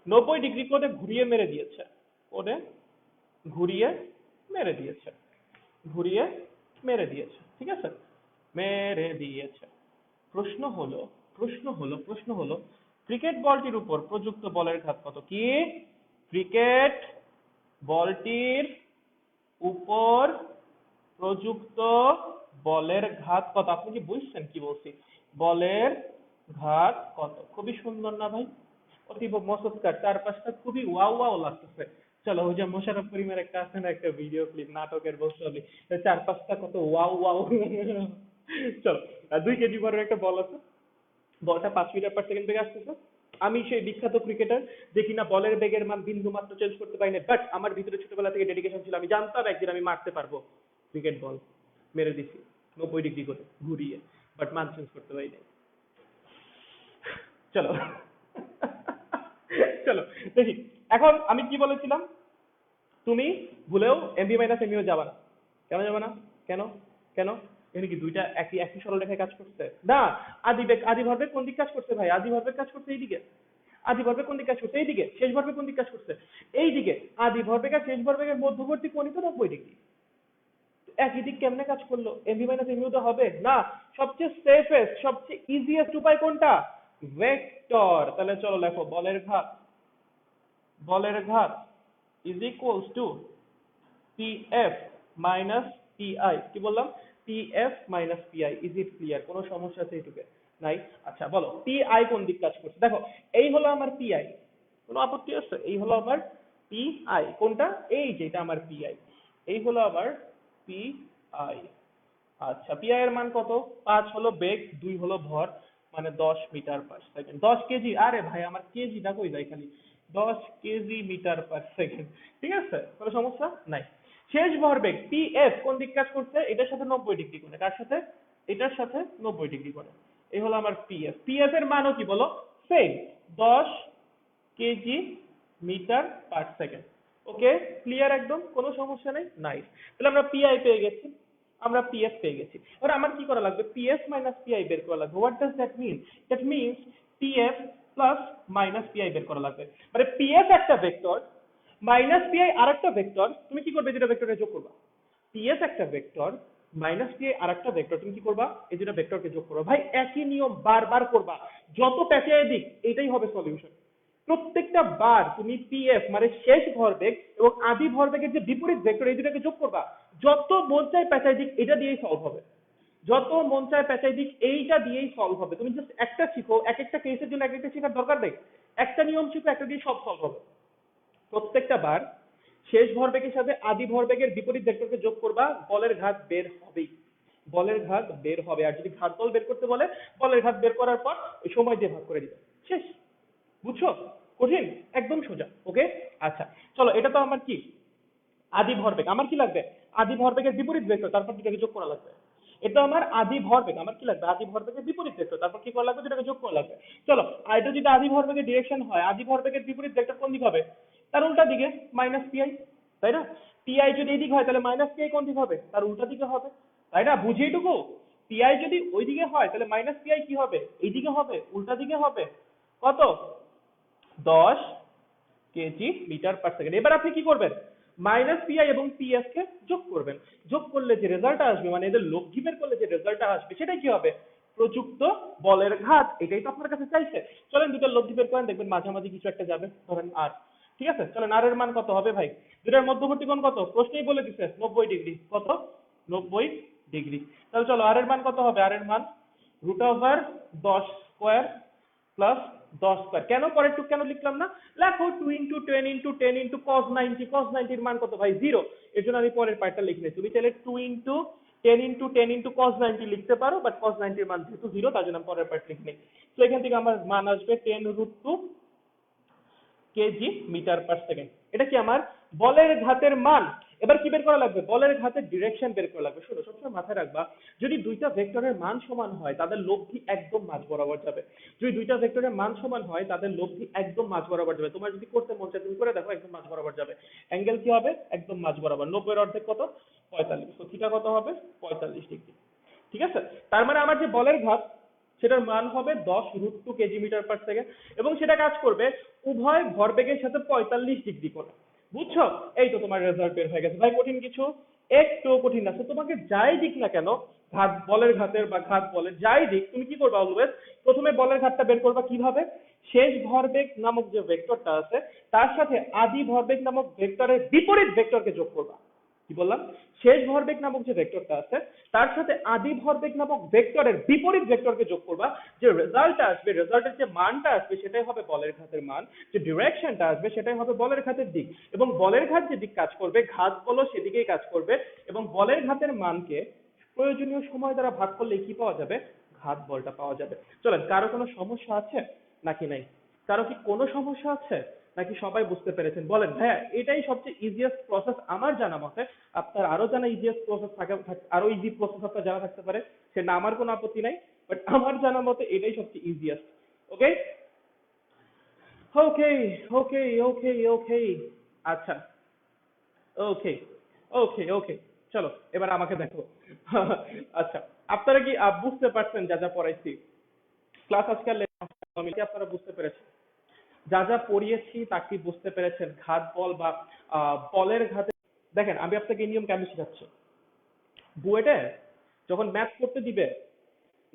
90 ডিগ্রি করে ঘুরিয়ে মেরে দিয়েছে, করে ঘুরিয়ে মেরে দিয়েছে, ঘুরিয়ে মেরে দিয়েছে, ঠিক আছে? মেরে দিয়েছে। প্রশ্ন হলো প্রশ্ন হলো ক্রিকেট বলটির উপর প্রযুক্ত বলের ঘাত কত? কি? ক্রিকেট বলটির উপর প্রযুক্ত বলের ঘাত কত? আপনি কি বুঝছেন কি বলছি? বলের ঘাত কত? খুবই সুন্দর না ভাই? অতীব মসৎকার, চারপাশটা খুবই ওয়াও ওয়াও লাগতেছে। চলো, ওই যে মোশাররফ করিমের একটা আছে না, একটা ভিডিও ক্লিপ, নাটকের বস্তু, চারপাশটা কত ওয়াও ওয়াও। চলো, 2 কেজি ভরের একটা বল আছে, বলটা 5 মিটার পার সেকেন্ড বেগে আসতেছে। আমি সেই বিখ্যাত ক্রিকেটার যে কিনা বলের বেগের মান বিন্দু মাত্র চেঞ্জ করতে পারি না, বাট আমার ভিতরে ছোটবেলা থেকে ডেডিকেশন ছিল, আমি জানতাম একদিন আমি মারতে পারবো ক্রিকেট বল। মেরে দিছি 90 ডিগ্রি করে ঘুরিয়ে, বাট মান চেঞ্জ করতে পারি নাই। চলো, চলো দেখি। এখন আমি কি বলেছিলাম? তুমি ভুলেও MB-ME যাবা না। কেন যাবে না? কেন? কেন? এখানে কি দুইটা একই একই সরলরেখায় কাজ করছে? না। আদি ভরবেগ কোন দিক কাজ করছে ভাই? আদি ভরবেগ কাজ করছে এইদিকে। আদি ভরবেগ কোন দিক কাজ করছে? এইদিকে। শেষ ভরবেগ কোন দিক কাজ করছে? এইদিকে। আদি ভরবেগ আর শেষ ভরবেগের মধ্যবর্তী কোণই তো 90 ডিগ্রি। একই দিক কেমনে কাজ করলো? MB-ME তো হবে না। সবচেয়ে সেফেস্ট, সবচেয়ে ইজিয়েস্ট উপায় কোনটা? ভেক্টর। তাহলে চলো লেখো, বলের ঘাত is equals to PF minus PI। কি বললাম? PF minus PI। Is it clear? কোনো সমস্যা আছে এইটুকে? নাই? আচ্ছা বলো, PI কোন দিক কাজ করছে? দেখো, এই হলো আমার PI। কোনো আপত্তি আছে? এই হলো আমার PI। কোনটা? এই যেটা আমার PI। এই হলো আমার PI। আচ্ছা, PI এর মান কত? 5 হলো বেগ, 2 হলো ভর, মানে 10 মিটার পার সেকেন্ড। 10 কেজি? আরে ভাই, আমার কেজিটা কই যায় খালি? 10 কেজি মিটার পার সেকেন্ড। ঠিক আছে, কোনো সমস্যা নাই। শেষ ভরবেগ PF কোন দিক কাজ করছে? এটার সাথে 90 ডিগ্রি করে। কার সাথে? এটার সাথে 90 ডিগ্রি করে। এই হলো আমার PF। PF এর মানও কি বলো? Same, 10 KG metre per second. Okay, clear একদম, কোনো সমস্যা নেই। নাইস। তাহলে আমরা PI পেয়ে গেছি, আমরা PF পেয়ে গেছি। এবার আমার কি করা লাগবে? PF মাইনাস PI বের করা লাগবে। What does that mean? That means PF plus minus PI বের করা লাগবে। মানে PF একটা ভেক্টর, মাইনাস PI আরেকটা ভেক্টর। তুমি কি করবে? যেটা ভেক্টরে যোগ করবা। PF একটা ভেক্টর, মাইনাস PI আরেকটা ভেক্টর, তুমি কি করবা? এই দুটো ভেক্টরকে যোগ করবা। ভাই একই নিয়ম বারবার করবা, যত প্যাঁচায় দিক এটাই হবে সলিউশন। প্রত্যেকটা বার তুমি PF মানে শেষ ভরবেগ এবং আদি ভরবেগের যে বিপরীত ভেক্টর, এই দুটাকে যোগ করবা। যত মন চায় প্যাঁচায় দিক এটা দিয়েই সলভ হবে। যত মন চায় প্যাঁচাই দিক এইটা দিয়েই সলভ হবে। তুমি জাস্ট একটা শিখো, এক একটা কেসের জন্য এক একটা শেখার দরকার নেই। একটা নিয়ম শিখো, একটা দিয়ে সব সলভ হবে। প্রত্যেকটা বার শেষ ভরবেগের সাথে আদি ভরবেগের বিপরীত ভেক্টরকে যোগ করবা, বলের ঘাত বের হবেই। বলের ঘাত বের হবে। আর যদি ঘাতফল বের করতে বলে, বলের ঘাত বের করার পর ওই সময় দিয়ে ভাগ করে দিবে। শেষ। বুঝছো? কঠিন? একদম সোজা। ওকে, আচ্ছা চলো, এটা তো আমার কি আদি ভরবেগ। আমার কি লাগবে? আদি ভরবেগের বিপরীত ভেক্টর, তারপর দুটাকে যোগ করা লাগবে। এটা আমার আদি ভরবেগ। আমার কি লাগবে? আদি ভরবেগের বিপরীত ভেক্টর, তারপর কি করা লাগবে? দুটাকে যোগ করা লাগবে। চলো, আর এটা যদি আদি ভরবেগের ডিরেকশন হয়, আদি ভরবেগের বিপরীত ভেক্টর কোন দিক হবে? তার উল্টা দিকে, মাইনাস পিআই। তাই না? পিআই যদি এই দিক হয়, তাহলে মাইনাস পিআই কোন দিক হবে? তার উল্টা দিকে হবে। তাই না? বুঝি এটুকু? পিআই যদি ওই দিকে হয়, তাহলে মাইনাস পিআই কি হবে? এই দিকে হবে, উল্টা দিকে হবে। কত? 10 কেজি মিটার পার সেকেন্ড। এবার আপনি কি করবেন? মাইনাস পিআই এবং পিএস কে যোগ করবেন। যোগ করলে যে রেজাল্টটা আসবে, মানে এদের লব্ধি বের করলে যে রেজাল্টটা আসবে, সেটা কি হবে? প্রযুক্ত বলের ঘাত। এটাই তো আপনার কাছে চাইছে। চলেন দুটো লব্ধি বের করেন, দেখবেন মাঝামাঝি কিছু একটা যাবে, ধরেন আর। ঠিক আছে, চলেন আর এর মান কত হবে ভাই? দুটার মধ্যবর্তী কোণ কত? প্রশ্নেই বলে দিছে 90 ডিগ্রি। কত? 90 ডিগ্রি। তাহলে চলো, আর এর মান কত হবে? আর এর মান √10² প্লাস 10²। কেন পরের টুক কেন লিখলাম না? লেখো 2 × 10 × 10 × cos 90। cos 90 এর মান কত ভাই? 0। এর জন্য আমি পরের পার্টটা লিখি নাই। তুমি চাইলে 2 × 10 × 10 × cos 90 লিখতে পারো, বাট cos 90 এর মান যেহেতু 0, তার জন্য আমি পরের পার্ট লিখি নাই। তো এখান থেকে আমার মান আসবে 10√2 কেজি মিটার পার সেকেন্ড। এটা কি আমার বলের ঘাতের মান। এবার কি বের করা লাগবে? বলের ঘাতের ডিরেকশন বের করা লাগবে। শোনো, সবসময় মাথায় রাখবা, যদি দুইটা ভেক্টরের মান সমান হয়, তাদের লব্ধি একদম মাঝ বরাবর যাবে। যদি দুইটা ভেক্টরের মান সমান হয়, তাদের লব্ধি একদম মাঝ বরাবর যাবে। তোমার যদি করতে মন চায় তুমি করে দেখো, একদম মাঝ বরাবর যাবে। অ্যাঙ্গেল কি হবে? একদম মাঝ বরাবর। 90 এর অর্ধেক কত? 45। তো থিটা কত হবে? 45 ডিগ্রি। ঠিক আছে, তার মানে আমার যে বলের ঘাত, সেটার মান হবে 10√2 কেজি মিটার পার সেকেন্ড, এবং সেটা কাজ করবে উভয় ভরবেগের সাথে 45 ডিগ্রি করে। বুঝছো? এই তো তোমার রেজাল্ট বের হয়ে গেছে ভাই। কঠিন কিছু? একটু কঠিন না। তো তোমাকে যাই দিক না কেন, ঘাত বলের ঘাতের বা ঘাত বলের যাই দিক, তুমি কি করবা অলওয়েজ? প্রথমে বলের ঘাতটা বের করবা কিভাবে? শেষ ভরবেগ নামক যে ভেক্টরটা আছে তার সাথে আদি ভরবেগ নামক ভেক্টরের বিপরীত ভেক্টরকে যোগ করবা। কি বললাম? শেষ ভরবেগ নামক যে ভেক্টরটা আছে তার সাথে আদি ভরবেগ নামক ভেক্টরের বিপরীত ভেক্টরকে যোগ করবা। যে রেজাল্টটা আসবে, রেজাল্টের যে মানটা আসবে সেটাই হবে বলের ঘাতের মান। যে ডিরেকশনটা আসবে সেটাই হবে বলের ঘাতের দিক। এবং বলের ঘাত যেদিক কাজ করবে, ঘাত বলও সেদিকেই কাজ করবে। এবং বলের ঘাতের মানকে প্রয়োজনীয় সময় দ্বারা ভাগ করলে কি পাওয়া যাবে? ঘাত বলটা পাওয়া যাবে। চলেন, কারো কোনো সমস্যা আছে নাকি নাই? কারো কি কোনো সমস্যা আছে নাকি সবাই বুঝতে পেরেছেন? বলেন ভাইয়া, এটাই সবচেয়ে ইজিয়েস্ট প্রসেস আমার জানা মতে। আপনার আরো জানা ইজিয়েস্ট প্রসেস থাকে, আরো ইজি প্রসেস আপনার জানা থাকতে পারে, সেটা আমার কোনো আপত্তি নাই। বাট আমার জানা মতে এটাই সবচেয়ে ইজিয়েস্ট। ওকে ওকে ওকে ওকে ওকে। আচ্ছা, ওকে ওকে ওকে। চলো এবার আমাকে দেখো। আচ্ছা, আপনারা কি বুঝতে পারছেন যা যা পড়াইছি? ক্লাস আজকাল আপনারা বুঝতে পেরেছেন? যা যা পড়িয়েছি তা কি বুঝতে পেরেছেন? ঘাত বল বা বলের ঘাতে। দেখেন, আমি আপনাকে এই নিয়ম কেন শেখাচ্ছি। বুয়েটে যখন ম্যাথ করতে দিবে,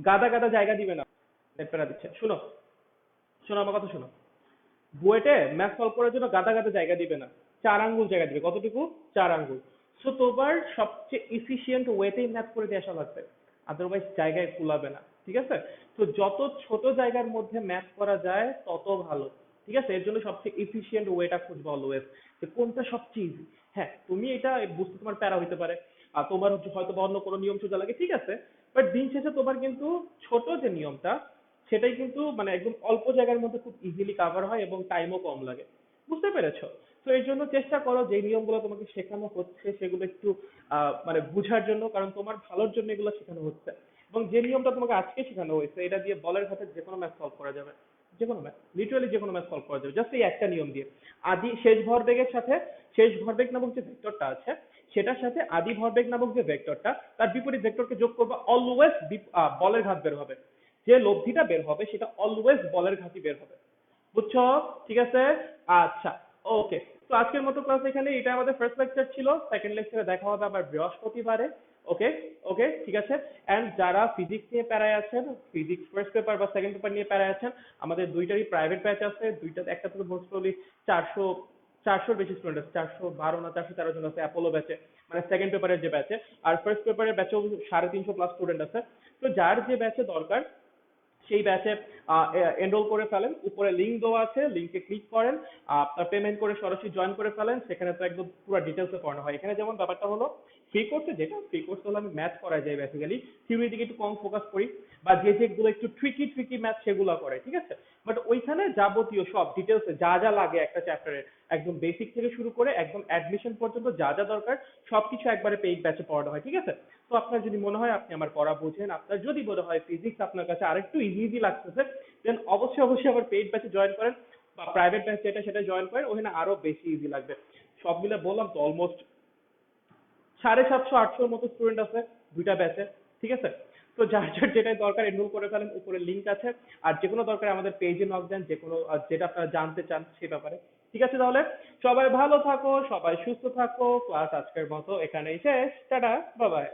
গাদা গাদা জায়গা দিবে না। নেটপ্যারা দিচ্ছে, শুনো শোনো আমার কথা শোনো। বুয়েটে ম্যাথ সলভ করার জন্য গাদা গাদা জায়গা দিবে না, 4 আঙ্গুল জায়গা দিবে। কতটুকু? 4 আঙ্গুল। সো তোমার সবচেয়ে এফিশিয়েন্ট ওয়েতেই ম্যাথ করে দিয়ে আসা লাগবে, আদারওয়াইজ জায়গায় কুলাবে না। ঠিক আছে? তো যত ছোট জায়গার মধ্যে ম্যাথ করা যায় তত ভালো। ঠিক আছে? এর জন্য সবচেয়ে এফিশিয়েন্ট ওয়েটা খুঁজবে অলওয়েজ, যে কোনটা সবচেয়ে ইজি। হ্যাঁ, তুমি এটা বুঝতে তোমার প্যারা হইতে পারে, আর তোমার হয়তো বা অন্য কোনো নিয়ম সোজা লাগে, ঠিক আছে। বাট দিন শেষে তোমার কিন্তু ছোট যে নিয়মটা সেটাই কিন্তু মানে একদম অল্প জায়গার মধ্যে খুব ইজিলি কভার হয় এবং টাইমও কম লাগে। বুঝতে পেরেছো? তো এই জন্য চেষ্টা করো যে নিয়মগুলো তোমাকে শেখানো হচ্ছে সেগুলো একটু মানে বুঝার জন্য, কারণ তোমার ভালোর জন্য এগুলো শেখানো হচ্ছে। এবং যে নিয়মটা তোমাকে আজকে শেখানো হয়েছে এটা দিয়ে বলের খাতে যে কোনো ম্যাথ সলভ করা যাবে। যে কোনো ম্যাথ, লিটারালি যে কোনো ম্যাথ সলভ করা যাবে জাস্ট এই একটা নিয়ম দিয়ে। আদি শেষ ভরবেগের সাথে, শেষ ভরবেগ নামক যে ভেক্টরটা আছে সেটার সাথে আদি ভরবেগ নামক যে ভেক্টরটা তার বিপরীত ভেক্টরকে যোগ করবা, অলওয়েজ বলের ঘাত বের হবে। যে লব্ধিটা বের হবে সেটা অলওয়েজ বলের ঘাতই বের হবে। বুঝছো? ঠিক আছে? আচ্ছা, ওকে। তো আজকের মতো ক্লাস এখানে, এটা আমাদের ফার্স্ট লেকচার ছিল। সেকেন্ড লেকচারে দেখা হবে আবার বৃহস্পতিবারে। ওকে ওকে, ঠিক আছে। এন্ড যারা ফিজিক্স নিয়ে প্যারায় আছেন, ফিজিক্স ফার্স্ট পেপার বা সেকেন্ড পেপার নিয়ে প্যারায় আছেন, আমাদের দুইটারই প্রাইভেট ব্যাচ আছে। দুইটা, একটা থেকে মোস্ট প্রবলি 400, 400 বেশি স্টুডেন্ট আছে, 412 না 413 জন আছে অ্যাপোলো ব্যাচে, মানে সেকেন্ড পেপারের যে ব্যাচে। আর ফার্স্ট পেপারের ব্যাচেও 350 প্লাস স্টুডেন্ট আছে। তো যার যে ব্যাচে দরকার সেই ব্যাচে এনরোল করে ফেলেন। উপরে লিংক দেওয়া আছে, লিংকে ক্লিক করেন, আপনার পেমেন্ট করে সরাসরি জয়েন করে ফেলেন। সেখানে তো একদম পুরো ডিটেলসে পড়ানো হয়। এখানে যেমন ব্যাপারটা হলো ফ্রি কোর্সে, যেটা ফ্রি কোর্স হলো আমি ম্যাথ করাই যাই বেসিক্যালি, থিওরির দিকে একটু কম ফোকাস করি, বা যে যেগুলো একটু ট্রিকি ট্রিকি ম্যাথ সেগুলো করে, ঠিক আছে। বাট ওইখানে যাবতীয় সব ডিটেলসে যা যা লাগে একটা চ্যাপ্টারে, একদম বেসিক থেকে শুরু করে একদম অ্যাডমিশন পর্যন্ত যা যা দরকার সবকিছু একবারে পেইড ব্যাচে পড়ানো হয়, ঠিক আছে। তো আপনার যদি মনে হয় আপনি আমার পড়া বুঝেন, আপনার যদি মনে হয় ফিজিক্স আপনার কাছে আরেকটু ইজি ইজি লাগতেছে, দেন অবশ্যই অবশ্যই আমার পেইড ব্যাচে জয়েন করেন, বা প্রাইভেট ব্যাচ যেটা সেটা জয়েন করেন, ওখানে আরো বেশি ইজি লাগবে। সব মিলে বললাম তো অলমোস্ট 750-800 মতো স্টুডেন্ট আছে দুইটা ব্যাচে, ঠিক আছে। তো যার যার যেটাই দরকার এনরোল করে ফেলেন, উপরে লিংক আছে। আর যে কোনো দরকার আমাদের পেজে নক দেন, যে কোনো যেটা আপনারা জানতে চান সে ব্যাপারে। ঠিক আছে, তাহলে সবাই ভালো থাকো, সবাই সুস্থ থাকো। ক্লাস আজকের মতো এখানেই শেষ। Tata, bye bye.